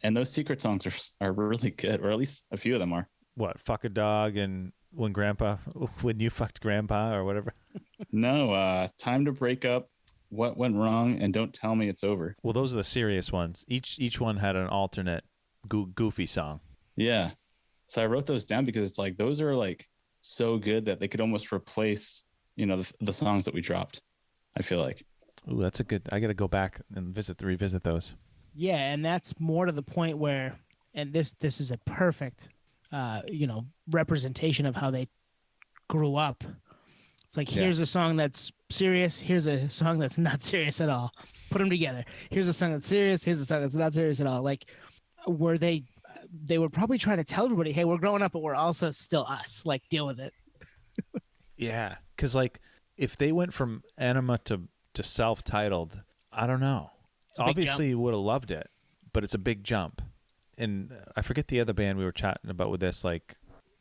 And those secret songs are really good, or at least a few of them are.
What, Fuck a Dog and When You Fucked Grandpa or whatever?
No, Time to Break Up, What Went Wrong, and Don't Tell Me It's Over.
Well, those are the serious ones. Each one had an alternate goofy song.
Yeah. So I wrote those down because it's like those are like so good that they could almost replace, the songs that we dropped, I feel like.
Ooh, that's a good. I got to go back and revisit those.
Yeah, and that's more to the point where, and this is a perfect, representation of how they grew up. It's like, here's a song that's serious. Here's a song that's not serious at all. Put them together. Here's a song that's serious. Here's a song that's not serious at all. Like, they were probably trying to tell everybody, hey, we're growing up, but we're also still us. Like, deal with it.
Yeah, because like if they went from Enema to self-titled, I don't know. Obviously, you would have loved it, but it's a big jump. And I forget the other band we were chatting about with this, like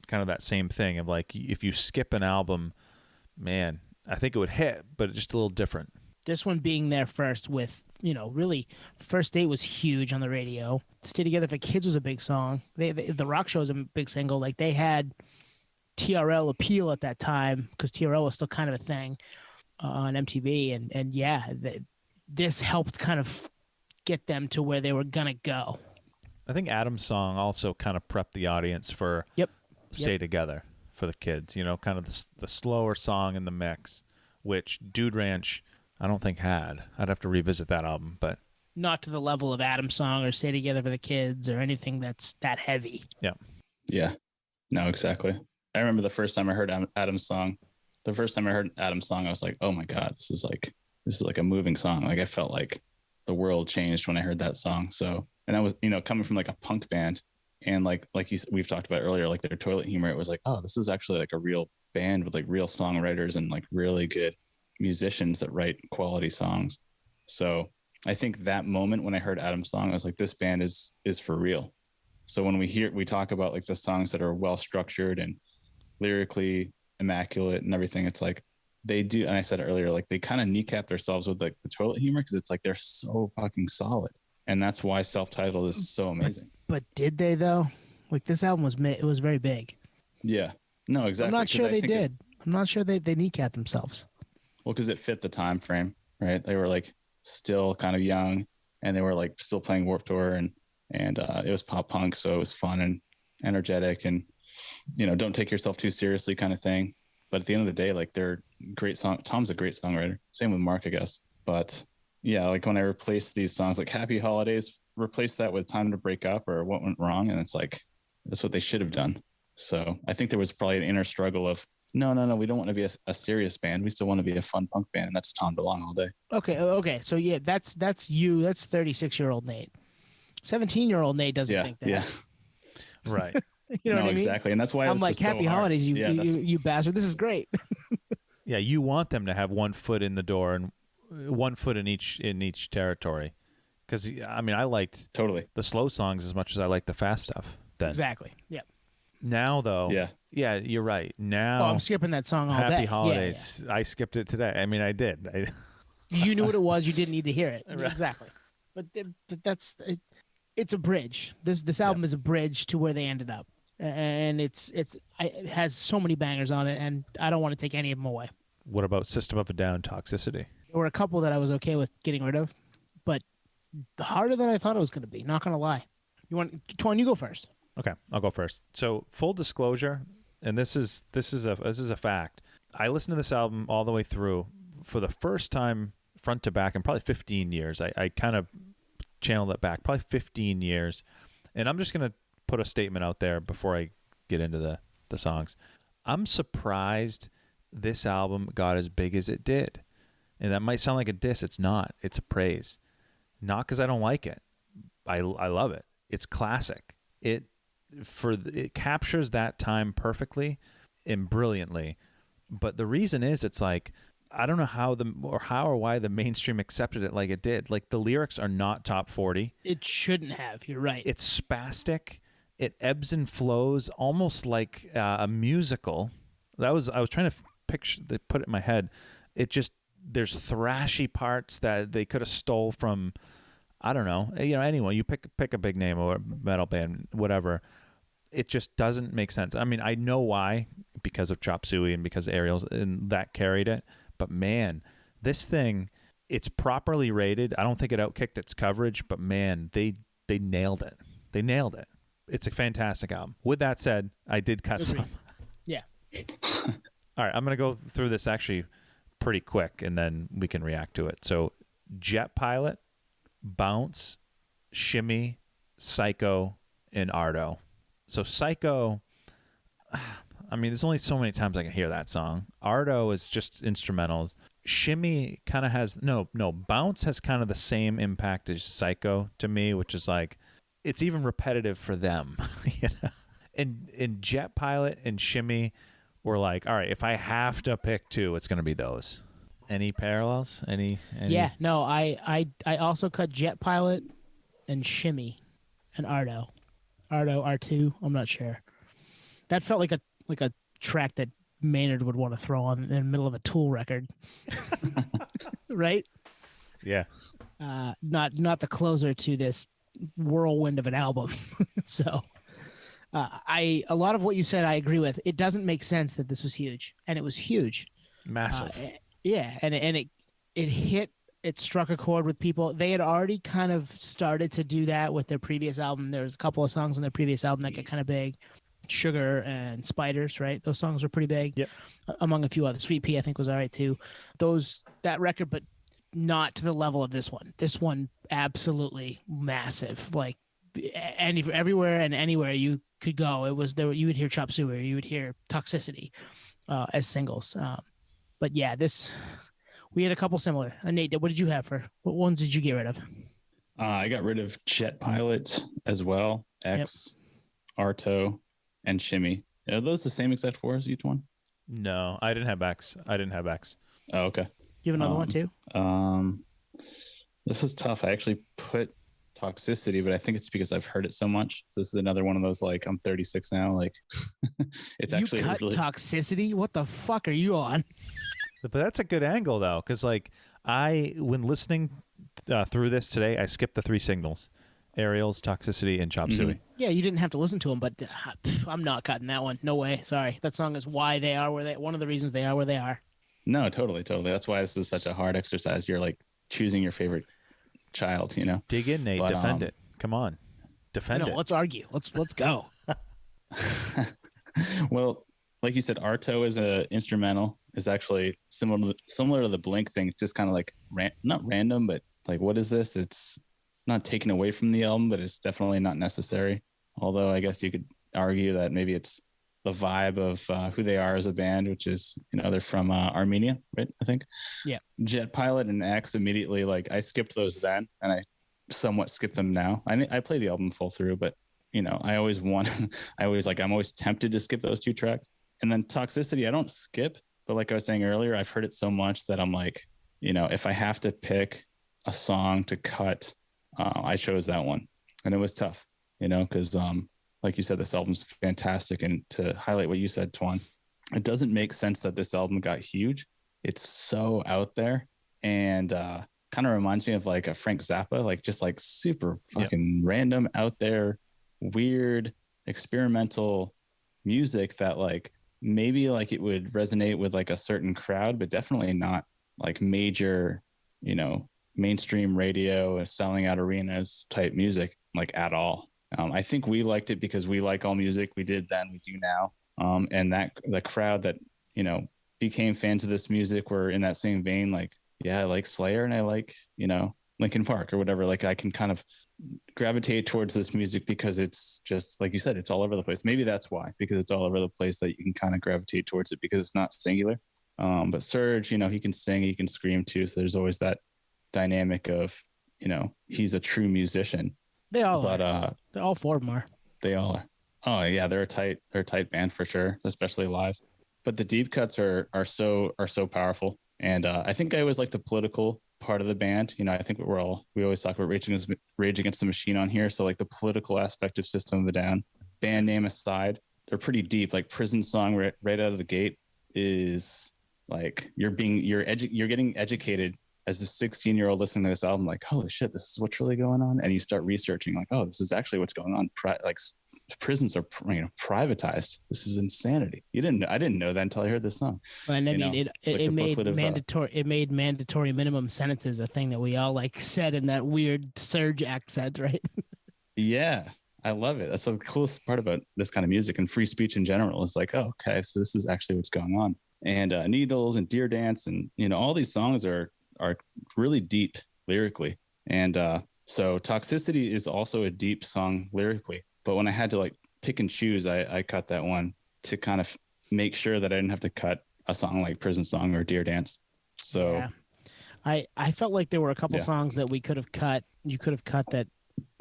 kind of that same thing of like if you skip an album, man, I think it would hit, but just a little different.
This one being there first with, really First Date was huge on the radio. Stay Together for Kids was a big song. The Rock Show was a big single. Like they had TRL appeal at that time because TRL was still kind of a thing on MTV. And yeah, this helped kind of get them to where they were going to go.
I think Adam's song also kind of prepped the audience for Stay Together for the kids, kind of the slower song in the mix, which Dude Ranch I don't think had. I'd have to revisit that album, but
not to the level of Adam's song or Stay Together for the Kids or anything that's that heavy.
Yeah.
Yeah. No, exactly. I remember the first time I heard Adam's song. The first time I heard Adam's song, I was like, "Oh my God, this is like a moving song." Like I felt like the world changed when I heard that song. So, and I was, coming from like a punk band, and like we've talked about earlier, like their Toilet Humor. It was like, oh, this is actually like a real band with like real songwriters and like really good musicians that write quality songs. So I think that moment when I heard Adam's song, I was like, this band is for real. So when we talk about like the songs that are well structured and lyrically immaculate and everything, it's like they do, and I said it earlier, like they kind of kneecap themselves with like the toilet humor because it's like they're so fucking solid, and that's why self-titled is so amazing.
But did they though? Like this album was it was very big.
Yeah, no, exactly.
I'm not sure they did. I'm not sure they kneecapped themselves.
Well, because it fit the time frame, right? They were like still kind of young, and they were like still playing Warped Tour, and it was pop punk, so it was fun and energetic, and don't take yourself too seriously kind of thing. But at the end of the day, like they're great song. Tom's a great songwriter. Same with Mark, I guess. But yeah, like when I replace these songs, like Happy Holidays, replace that with Time to Break Up or What Went Wrong, and it's like that's what they should have done. So I think there was probably an inner struggle of no, we don't want to be a serious band. We still want to be a fun punk band, and that's Tom DeLonge all day.
Okay. So yeah, that's you. That's 36-year-old Nate. 17-year-old Nate doesn't think that.
Yeah.
Right.
You know what I mean?
Exactly. And that's why
I'm like, Happy Holidays, you bastard. This is great.
Yeah, you want them to have 1 foot in the door and 1 foot in each territory. Because I mean, I liked the slow songs as much as I liked the fast stuff then.
Exactly. Yep.
Now though, yeah, you're right. Now
I'm skipping that song all day.
Happy Holidays. Yeah. I skipped it today. I mean, I did.
You knew what it was. You didn't need to hear it.
Right.
Exactly. But it's a bridge. This album is a bridge to where they ended up, and it has so many bangers on it, and I don't want to take any of them away.
What about System of a Down, Toxicity?
There were a couple that I was okay with getting rid of, but harder than I thought it was going to be. Not going to lie. Twan, you go first.
Okay, I'll go first. So full disclosure, and this is a fact. I listened to this album all the way through for the first time, front to back, in probably 15 years. I kind of channeled it back, probably 15 years. And I'm just going to put a statement out there before I get into the songs. I'm surprised this album got as big as it did. And that might sound like a diss. It's not. It's a praise. Not because I don't like it. I love it. It's classic. It captures that time perfectly and brilliantly. But the reason is, it's like, I don't know how or why the mainstream accepted it like it did. Like the lyrics are not top 40.
It shouldn't have. You're right.
It's spastic. It ebbs and flows almost like a musical. I was trying to put it in my head. There's thrashy parts that they could have stole from, I don't know, anyone. You pick a big name or a metal band, whatever. It just doesn't make sense. I mean, I know why, because of Chop Suey and because of Aerials, and that carried it. But man, this thing, it's properly rated. I don't think it outkicked its coverage, but man, they nailed it. They nailed it. It's a fantastic album. With that said, I did cut some.
Yeah.
All right, I'm going to go through this actually pretty quick, and then we can react to it. So Jet Pilot, Bounce, Shimmy, Psycho, and Ardo. So Psycho, I mean, there's only so many times I can hear that song. Ardo is just instrumentals. Shimmy kind of has Bounce has kind of the same impact as Psycho to me, which is like, it's even repetitive for them. And Jet Pilot and Shimmy were like, all right, if I have to pick two, it's going to be those. Any parallels? Any?
Yeah, no, I also cut Jet Pilot and Shimmy and Ardo R2. I'm not sure. That felt like a track that Maynard would want to throw on in the middle of a Tool record, right?
Yeah.
Not the closer to this whirlwind of an album. So, a lot of what you said I agree with. It doesn't make sense that this was huge, and it was huge,
massive.
Yeah, and it hit. It struck a chord with people. They had already kind of started to do that with their previous album. There was a couple of songs on their previous album that got kind of big. Sugar and Spiders, right? Those songs were pretty big.
Yep.
Among a few others. Sweet Pea, I think, was all right too. That record, but not to the level of this one. This one, absolutely massive. Like, everywhere and anywhere you could go, it was there. You would hear Chop Suey, or you would hear Toxicity as singles. But yeah, we had a couple similar. Nate, what did you have what ones did you get rid of?
I got rid of Jet Pilot as well. X, Arto, and Shimmy. Are those the same exact four as each one?
No, I didn't have X.
Oh, okay.
You have another one too?
This was tough. I actually put Toxicity, but I think it's because I've heard it so much. So this is another one of those, like, I'm 36 now. Like, it's
you
actually
cut
really...
Toxicity? What the fuck are you on?
But that's a good angle though, because like when listening through this today, I skipped the 3 signals: Aerials, Toxicity, and Chop Suey.
Yeah, you didn't have to listen to them, but I'm not cutting that one. No way. Sorry. That song is why they are where they. One of the reasons they are where they are.
No, totally. That's why this is such a hard exercise. You're like choosing your favorite child, you know.
Dig in, Nate.
But,
defend it. Come on, defend it.
Let's argue. Let's go.
Well, like you said, Arto is a instrumental. Is actually similar to the Blink thing. Just kind of like not random, but like, what is this? It's not taken away from the album, but it's definitely not necessary. Although I guess you could argue that maybe it's the vibe of who they are as a band, which is, they're from Armenia, right? I think.
Yeah.
Jet Pilot and X immediately, like I skipped those then, and I somewhat skip them now. I play the album full through, but I always want, I'm always tempted to skip those 2 tracks. And then Toxicity, I don't skip, but like I was saying earlier, I've heard it so much that I'm like, if I have to pick a song to cut, I chose that one, and it was tough, because like you said, this album's fantastic. And to highlight what you said, Twan, it doesn't make sense that this album got huge. It's so out there, and kind of reminds me of like a Frank Zappa, like just like super fucking random, out there, weird, experimental music that like maybe like it would resonate with like a certain crowd, but definitely not like major, mainstream radio selling out arenas type music like at all. I think we liked it because we like all music. We did then, we do now. And that the crowd that, became fans of this music were in that same vein. Like, yeah, I like Slayer and I like, Linkin Park or whatever. Like I can kind of gravitate towards this music because it's just, like you said, it's all over the place. Maybe that's why, because it's all over the place, that you can kind of gravitate towards it because it's not singular. But Serge, he can sing, he can scream too. So there's always that dynamic of, he's a true musician.
They all are. All 4 of them are.
They all are. Oh yeah, they're a tight band for sure, especially live. But the deep cuts are so powerful. And I think I always like the political part of the band. I think we always talk about Rage Against the Machine on here. So like the political aspect of System of a Down, band name aside, they're pretty deep. Like Prison Song right out of the gate is like you're getting educated as a 16-year-old listening to this album, like, holy shit, this is what's really going on. And you start researching like, oh, this is actually what's going on. Like prisons are privatized. This is insanity. I didn't know that until I heard this song.
And I mean, it made mandatory minimum sentences a thing that we all like said in that weird Surge accent, right?
Yeah, I love it. That's the coolest part about this kind of music and free speech in general. Is like, oh, okay, so this is actually what's going on. And Needles and Deer Dance and all these songs are really deep lyrically. And so Toxicity is also a deep song lyrically. But when I had to like pick and choose, I cut that one to kind of make sure that I didn't have to cut a song like Prison Song or Deer Dance. So
yeah. I felt like there were a couple songs that we could have cut. You could have cut that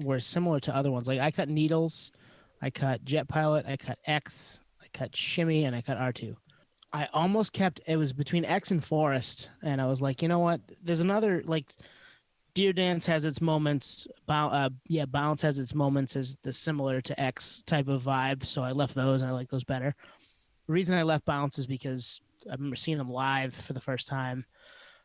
were similar to other ones. Like I cut Needles, I cut Jet Pilot, I cut X, I cut Shimmy, and I cut R2. I almost kept, it was between X and Forest, and I was like, you know what? There's another, like, Deer Dance has its moments. Bounce has its moments as the similar to X type of vibe, so I left those, and I like those better. The reason I left Bounce is because I remember seeing them live for the first time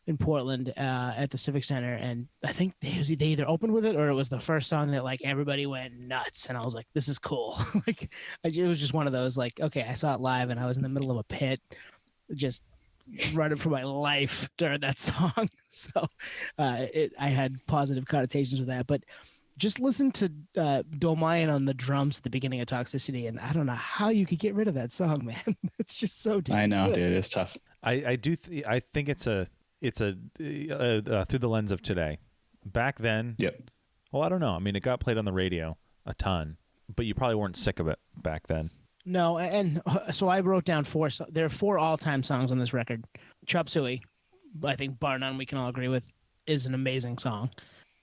in Portland at the Civic Center, and I think they either opened with it or it was the first song that like everybody went nuts, and I was like, this is cool. Like it was just one of those like, okay, I saw it live and I was in the middle of a pit just running for my life during that song. So I had positive connotations with that, but just listen to Dolmayan on the drums at the beginning of Toxicity, and I don't know how you could get rid of that song, man. It's just so damn
I know,
good.
dude, it's tough.
I think it's a through the lens of today. Back then, well, I don't know. I mean, it got played on the radio a ton, but you probably weren't sick of it back then.
No, and so I wrote down 4. There are 4 all-time songs on this record. Chop Suey, I think bar none, we can all agree with, is an amazing song.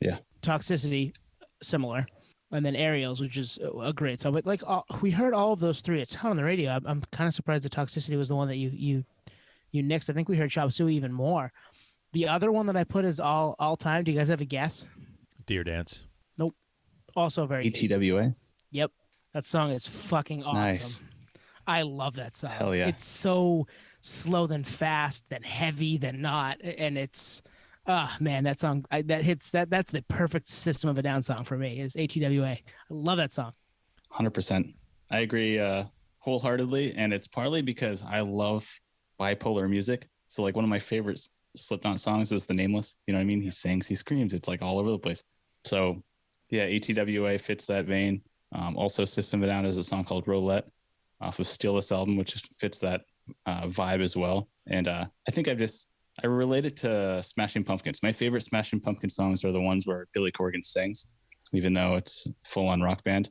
Yeah.
Toxicity, similar, and then Aerials, which is a great song. But like we heard all of those 3 a ton on the radio. I'm kind of surprised that Toxicity was the one that you nixed. I think we heard Chop Suey even more. The other one that I put is all time. Do you guys have a guess?
Deer Dance.
Nope. Also very
ATWA.
Yep. That song is fucking awesome.
Nice.
I love that song.
Hell yeah.
It's so slow then fast, then heavy, then not. And it's, man, that song that's the perfect System of a Down song for me is ATWA. I love that song.
100%. I agree wholeheartedly. And it's partly because I love bipolar music. So like one of my favorite Slipknot songs is The Nameless. You know what I mean? He sings, he screams. It's like all over the place. So yeah, ATWA fits that vein. Also System of a Down is a song called Roulette off of Steelers album, which fits that vibe as well. And I think I relate it to Smashing Pumpkins. My favorite Smashing Pumpkins songs are the ones where Billy Corgan sings, even though it's full on rock band.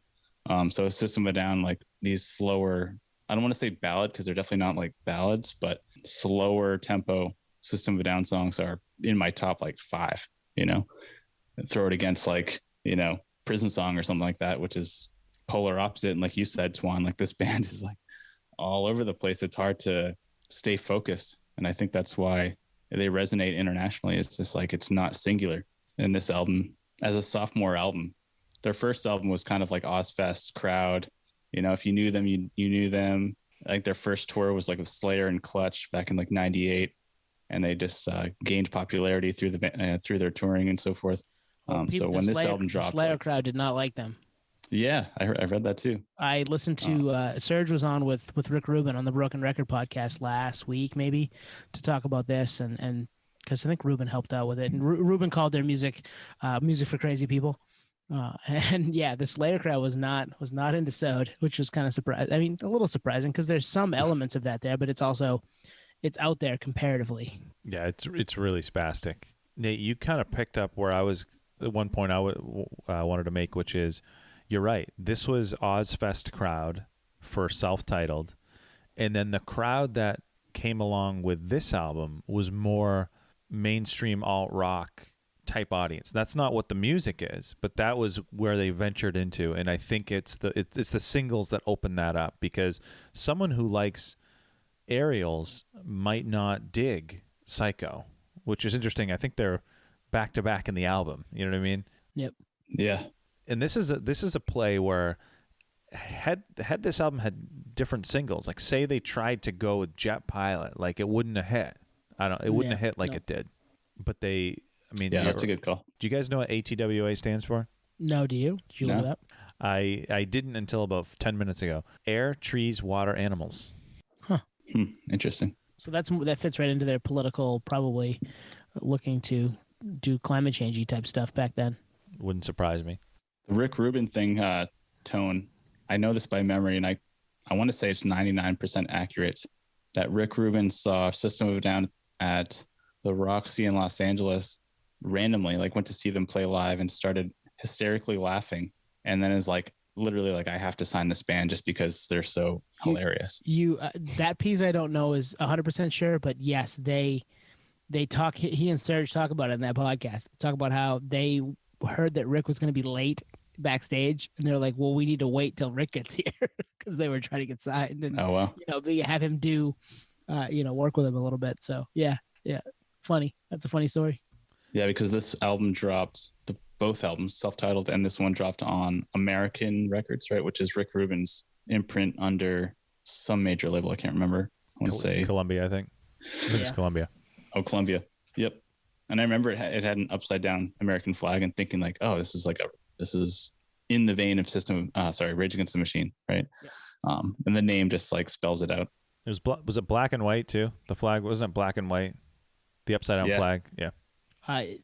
So System of a Down, like these slower, I don't want to say ballad because they're definitely not like ballads, but slower tempo System of a Down songs are in my top like 5, you know, and throw it against like, you know, Prison Song or something like that, which is polar opposite. And like you said, Twan, like this band is like all over the place. It's hard to stay focused. And I think that's why they resonate internationally. It's just like, it's not singular. And this album, as a sophomore album, their first album was kind of like Ozfest crowd. You know, if you knew them, you knew them. Like their first tour was like with Slayer and Clutch back in like '98, and they just gained popularity through through their touring and so forth. So when this album dropped,
the Slayer crowd did not like them.
Yeah, I read that too.
I listened to Serge was on with Rick Rubin on the Broken Record podcast last week, maybe, to talk about this, and because I think Rubin helped out with it, and Rubin called their music music for crazy people. And yeah, the Slayer crowd was not into Sode, which was kind of surprising. I mean, a little surprising because there's some elements of that there, but it's out there comparatively.
Yeah, it's really spastic. Nate, you kind of picked up where I was at one point. I wanted to make, which is, you're right. This was Ozfest crowd for self-titled, and then the crowd that came along with this album was more mainstream alt rock type audience. That's not what the music is, but that was where they ventured into, and I think it's the singles that open that up, because someone who likes Aerials might not dig Psycho, which is interesting. I think they're back to back in the album. You know what I mean?
Yep.
Yeah.
And this is a play where had this album had different singles, like say they tried to go with Jet Pilot, like it wouldn't have hit. It wouldn't have hit like it did. But
yeah, that's a good call.
Do you guys know what ATWA stands for?
No, do you? Did you look it up?
I didn't until about 10 minutes ago. Air, trees, water, animals.
Huh.
Interesting.
So that fits right into their political, probably looking to do climate changey type stuff back then.
Wouldn't surprise me.
The Rick Rubin thing, Tone, I know this by memory, and I want to say it's 99% accurate, that Rick Rubin saw System of a Down at the Roxy in Los Angeles randomly, like went to see them play live and started hysterically laughing, and then is like, literally like, I have to sign this band just because they're so hilarious.
That piece I don't know is 100% sure, but yes, they talk. He and Serge talk about it in that podcast. Talk about how they heard that Rick was going to be late backstage, and they're like, "Well, we need to wait till Rick gets here," because they were trying to get signed and have him do, work with him a little bit. So yeah, funny. That's a funny story.
Yeah, because this album dropped, both albums, self-titled, and this one dropped on American Records, right? Which is Rick Rubin's imprint under some major label. I can't remember. I want to say
Columbia, I think. It's Columbia.
Oh, Columbia. Yep. And I remember it had an upside down American flag, and thinking like, oh, this is in the vein of Rage Against the Machine, right? Yeah. And the name just like spells it out.
Was it black and white too? The flag wasn't black and white. The upside down flag. Yeah.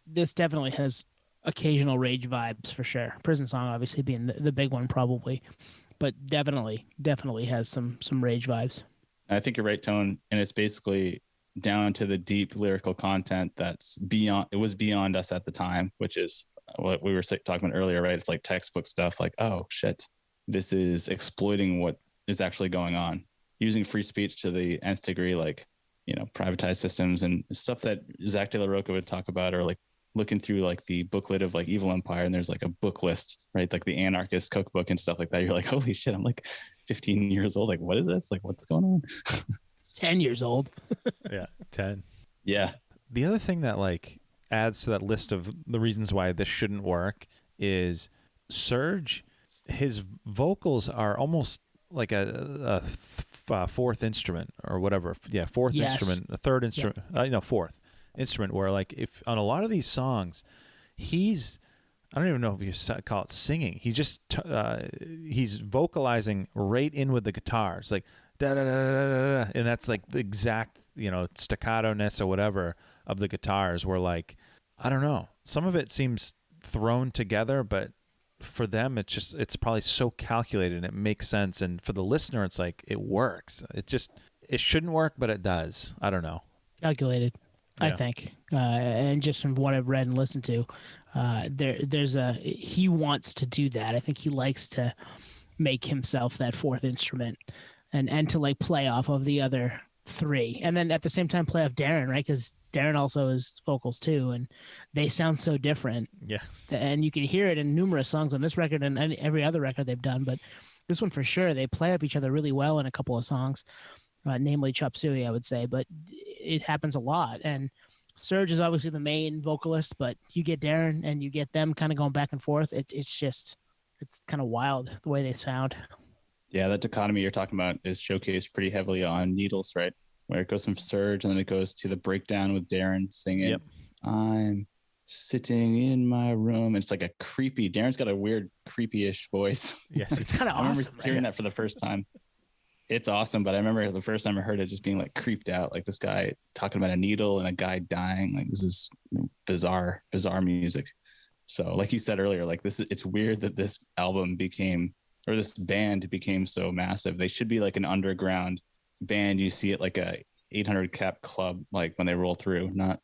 This definitely has occasional Rage vibes for sure. Prison Song obviously being the big one probably, but definitely has some Rage vibes.
I think you're right, Tone, and it's basically down to the deep lyrical content that's beyond us at the time, which is what we were talking about earlier, right? It's like textbook stuff, like, oh shit, this is exploiting what is actually going on, using free speech to the nth degree, like, privatized systems and stuff that Zach De La Rocha would talk about, or like looking through like the booklet of like Evil Empire, and there's like a book list, right? Like the anarchist cookbook and stuff like that. You're like, holy shit, I'm like 15 years old. Like, what is this? Like, what's going on?
10 years old.
Yeah, 10.
Yeah.
The other thing that like adds to that list of the reasons why this shouldn't work is Serge. His vocals are almost like a fourth instrument or whatever. Yeah, fourth
Yes.
instrument, a third instrument. No, fourth instrument. Where like if on a lot of these songs, I don't even know if you call it singing. He just he's vocalizing right in with the guitars, like da da da da da, da, and that's like the exact staccato-ness or whatever of the guitars. Where like I don't know, some of it seems thrown together, but for them it's probably so calculated and it makes sense, and for the listener it's like it works. It shouldn't work, but it does. I don't know.
Calculated, I
Yeah.
think, and just from what I've read and listened to, he wants to do that. I think he likes to make himself that fourth instrument, and to like play off of the other three, and then at the same time play off Darren, right? Because Darren also is vocals too, and they sound so different.
Yes.
And you can hear it in numerous songs on this record and every other record they've done, but this one for sure, they play off each other really well in a couple of songs, namely Chop Suey, I would say, but it happens a lot. And Serge is obviously the main vocalist, but you get Darren and you get them kind of going back and forth. It's kind of wild the way they sound.
Yeah, that dichotomy you're talking about is showcased pretty heavily on Needles, right? Where it goes from Surge and then it goes to the breakdown with Darren singing,
Yep.
I'm sitting in my room. It's like Darren's got a weird creepy-ish voice.
Yes.
It's kind of
I remember
awesome.
hearing that for the first time. It's awesome, but I remember the first time I heard it just being like creeped out, like this guy talking about a needle and a guy dying. Like this is bizarre music. So like you said earlier, like it's weird that this album this band became so massive. They should be like an underground band. You see it like a 800 cap club, like when they roll through, not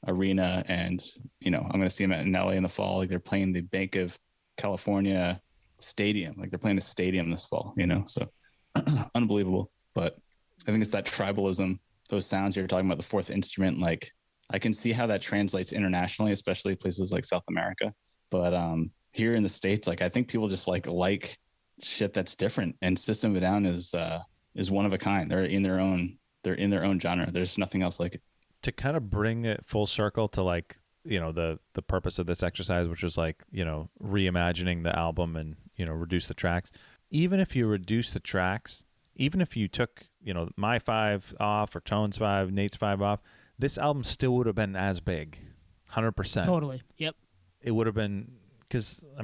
arena. And, I'm going to see them in LA in the fall. Like they're playing the Bank of California stadium. Like they're playing a stadium this fall, so unbelievable. But I think it's that tribalism, those sounds you're talking about, the fourth instrument. Like I can see how that translates internationally, especially places like South America. But here in the States, like I think people just like shit that's different, and System of a Down is one of a kind. They're in their own genre. There's nothing else like it.
To kind of bring it full circle to like the purpose of this exercise, which was like reimagining the album and reduce the tracks. Even if you reduce the tracks, even if you took my 5 off or Tone's 5, Nate's 5 off, this album still would have been as big, 100%.
Totally. Yep.
It would have been, because I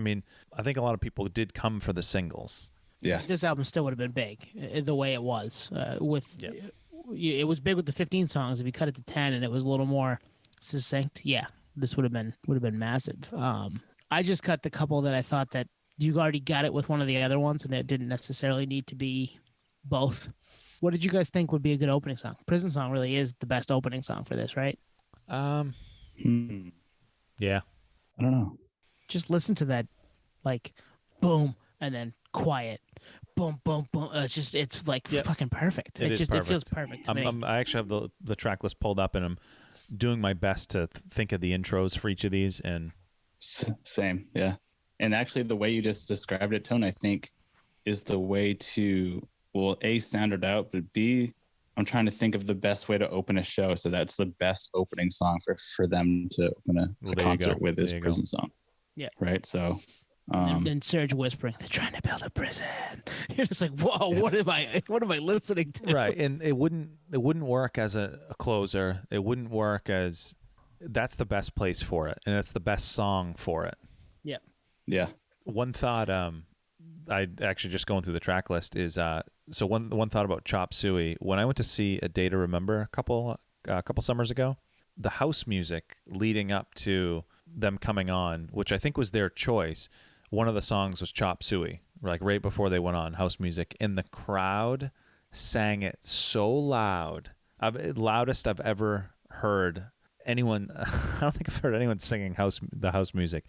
think a lot of people did come for the singles.
Yeah.
This album still would have been big the way it was. It was big with the 15 songs. If you cut it to 10 and it was a little more succinct, yeah, this would have been massive. I just cut the couple that I thought that you already got it with one of the other ones, and it didn't necessarily need to be both. What did you guys think would be a good opening song? Prison Song really is the best opening song for this, right?
Yeah.
I don't know.
Just listen to that, like, boom, and then quiet. Boom, boom, boom. It's like fucking perfect.
It
feels perfect to me.
I actually have the track list pulled up, and I'm doing my best to think of the intros for each of these. And
same, yeah. And actually, the way you just described it, Tone, I think is the way to, well, A, sound it out, but B, I'm trying to think of the best way to open a show. So that's the best opening song for them to open a concert with is Prison Song.
Yeah.
Right. So.
And Serge whispering, "They're trying to build a prison." You're just like, "Whoa, what am I listening to?"
Right, and it wouldn't work as a closer. It wouldn't work as, that's the best place for it, and that's the best song for it.
Yeah.
Yeah.
One thought, I actually just going through the track list is so one thought about Chop Suey. When I went to see A Day to Remember a couple summers ago, the house music leading up to them coming on, which I think was their choice. One of the songs was Chop Suey, like right before they went on, house music, and the crowd sang it so loud. Loudest I've ever heard anyone. I don't think I've heard anyone singing the house music.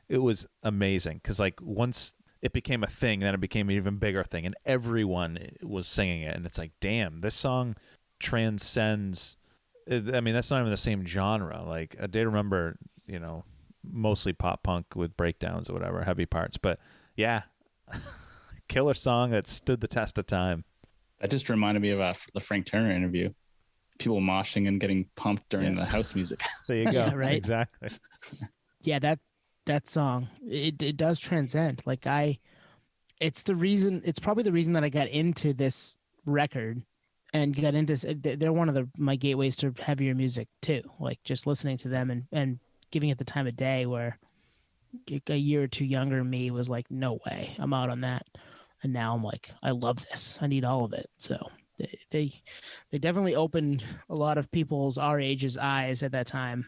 It was amazing, because like once it became a thing, then it became an even bigger thing, and everyone was singing it. And it's like, damn, this song transcends. That's not even the same genre. Like A Day to Remember, mostly pop punk with breakdowns or whatever, heavy parts. But yeah, killer song that stood the test of time.
That just reminded me of the Frank Turner interview. People moshing and getting pumped during the house music.
There you go.
Yeah, right?
Exactly.
Yeah, that song, it does transcend. Like it's probably the reason that I got into this record and got into. They're one of my gateways to heavier music too. Like just listening to them and giving it the time of day where a year or two younger me was like, no way, I'm out on that. And now I'm like, I love this. I need all of it. So they definitely opened a lot of people's our age's eyes at that time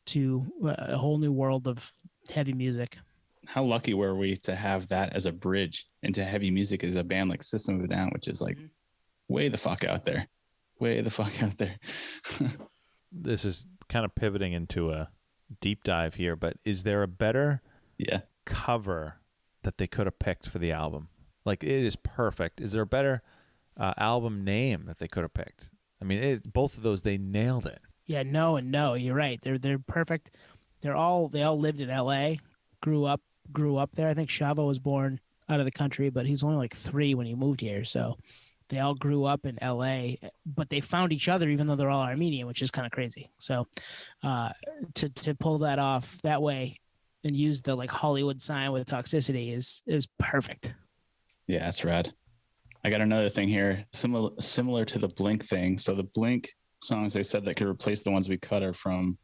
to a whole new world of heavy music.
How lucky were we to have that as a bridge into heavy music as a band like System of a Down, which is like way the fuck out there.
This is kind of pivoting into a deep dive here, but is there a better cover that they could have picked for the album? Like, it is perfect. Is there a better album name that they could have picked? I mean, both of those, they nailed it.
Yeah, no and no. You're right. They're perfect. They all lived in L.A., grew up there. I think Shavo was born out of the country, but he's only like 3 when he moved here. So they all grew up in L.A., but they found each other even though they're all Armenian, which is kind of crazy. So to pull that off that way and use the like Hollywood sign with Toxicity is perfect. Yeah,
that's rad. I got another thing here, similar to the Blink thing. So the Blink songs they said that could replace the ones we cut are from,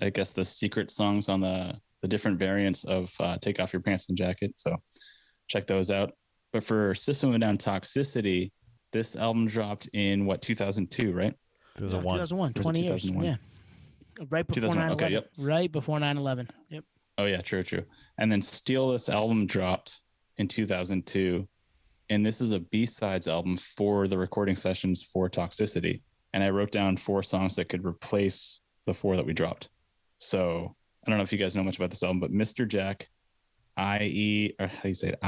I guess, the secret songs on the different variants of Take Off Your Pants and Jacket. So check those out. But for System of a Down Toxicity, this album dropped in 2002, right?
2001, 20 years. Yeah. Right before 9/11.
Okay, yep.
Right before 9/11. Yep.
Oh yeah, true. And then Steal This album dropped in 2002. And this is a B-sides album for the recording sessions for Toxicity. And I wrote down 4 songs that could replace the 4 that we dropped. So I don't know if you guys know much about this album, but Mr. Jack, or how do you say it?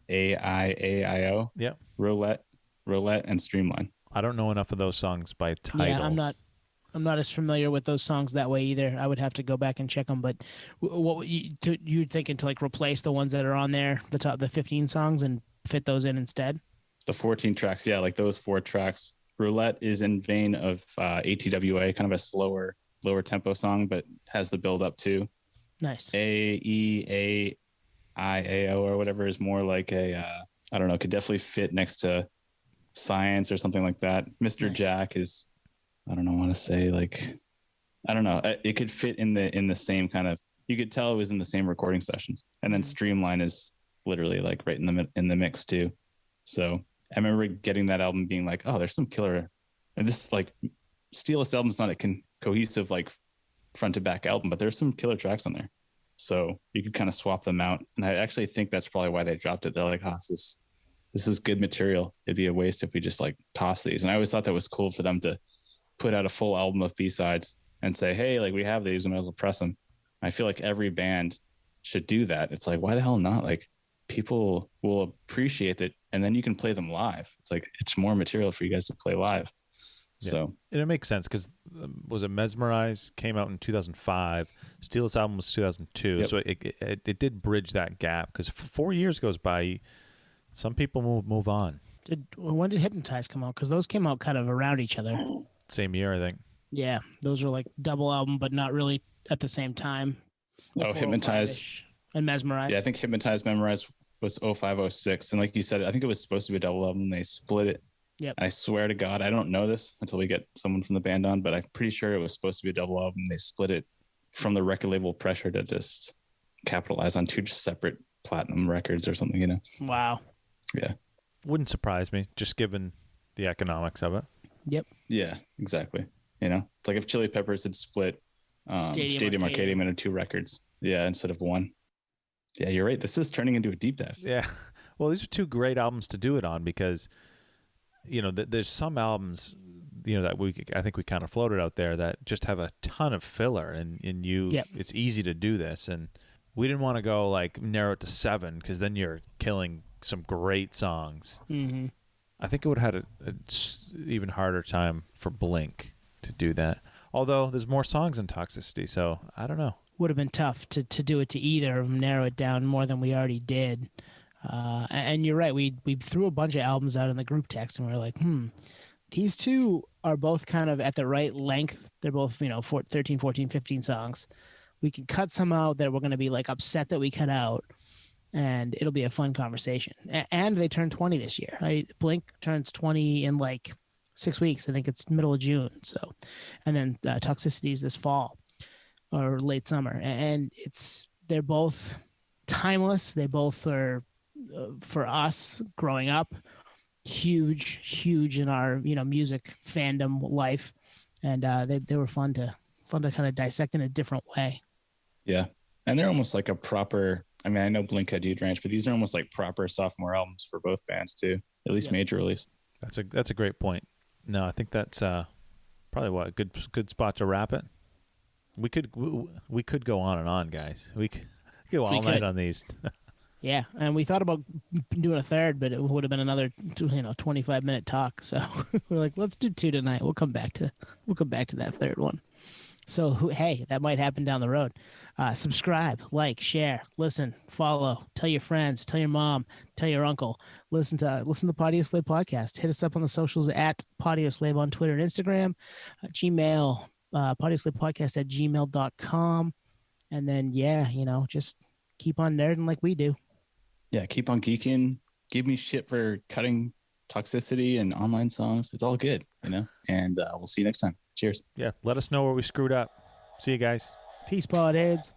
IEAIAIO.
Yeah.
Roulette, and Streamline.
I don't know enough of those songs by titles.
Yeah, I'm not as familiar with those songs that way either. I would have to go back and check them. But what you're thinking to like replace the ones that are on there, the 15 songs, and fit those in instead?
The 14 tracks, yeah, like those 4 tracks. Roulette is in vein of ATWA, kind of a slower, lower tempo song, but has the build up too.
Nice.
AEAIAO or whatever is more like I don't know, could definitely fit next to Science or something like that. Mr. Nice. Jack is, I don't know, I want to say like, I don't know, it could fit in the same kind of, you could tell it was in the same recording sessions. And then Streamline is literally like right in the mix too. So I remember getting that album being like, oh, there's some killer, and this like Steal This album is not a cohesive like front to back album, but there's some killer tracks on there. So you could kind of swap them out. And I actually think that's probably why they dropped it. They're like, oh, this is good material. It'd be a waste if we just like toss these. And I always thought that was cool for them to put out a full album of B-sides and say, hey, like we have these, we might as well press them. I feel like every band should do that. It's like, why the hell not? Like people will appreciate it, and then you can play them live. It's like, it's more material for you guys to play live. Yeah. So,
and it makes sense because was it Mesmerize came out in 2005, Steal This album was 2002. Yep. So it did bridge that gap because 4 years goes by. Some people move on.
When did Hypnotize come out? Because those came out kind of around each other.
Same year, I think.
Yeah, those were like double album, but not really at the same time.
Oh, Hypnotize
and Mesmerize.
Yeah, I think Hypnotize, Mesmerize was 0506, and like you said, I think it was supposed to be a double album. They split it.
Yep.
I swear to God, I don't know this until we get someone from the band on, but I'm pretty sure it was supposed to be a double album. They split it from the record label pressure to just capitalize on 2 separate platinum records or something, you know?
Wow.
Yeah.
Wouldn't surprise me, just given the economics of it.
Yep.
Yeah, exactly. You know, it's like if Chili Peppers had split Stadium Arcadium into 2 records. Yeah, instead of 1. Yeah, you're right. This is turning into a deep dive.
Yeah. Well, these are 2 great albums to do it on because, you know, there's some albums, you know, that I think we kind of floated out there that just have a ton of filler and it's easy to do this. And we didn't want to go like narrow it to 7 because then you're killing some great songs.
Mm-hmm.
I think it would have had a even harder time for Blink to do that. Although there's more songs in Toxicity, so I don't know.
Would have been tough to do it to either of them, narrow it down more than we already did. And you're right. We threw a bunch of albums out in the group text, and we were like, these 2 are both kind of at the right length. They're both, 13, 14, 15 songs. We can cut some out that we're going to be like upset that we cut out. and it'll be a fun conversation. And they turned 20 this year. Blink turns 20 in like 6 weeks. I think it's middle of June. So, and then Toxicity is this fall or late summer, and they're both timeless. They both are for us growing up, huge in our music fandom life, and they were fun to kind of dissect in a different way.
Yeah, and they're almost like a proper. I mean, I know Blink had Dude Ranch, but these are almost like proper sophomore albums for both bands too. At least major release.
That's a great point. No, I think that's probably a good spot to wrap it. We could go on and on, guys. We could go all night on these.
Yeah, and we thought about doing a third, but it would have been another 25-minute talk. So we're like, let's do 2 tonight. We'll come back to that third one. So hey, that might happen down the road. Subscribe, like, share, listen, follow, tell your friends, tell your mom, tell your uncle. Listen to Patio Slave podcast. Hit us up on the socials at Patio Slave on Twitter and Instagram, Gmail, patioslavepodcast@gmail.com. And then just keep on nerding like we do.
Yeah, keep on geeking. Give me shit for cutting Toxicity and online songs. It's all good, And we'll see you next time. Cheers.
Yeah, let us know where we screwed up. See you guys.
Peace, podheads.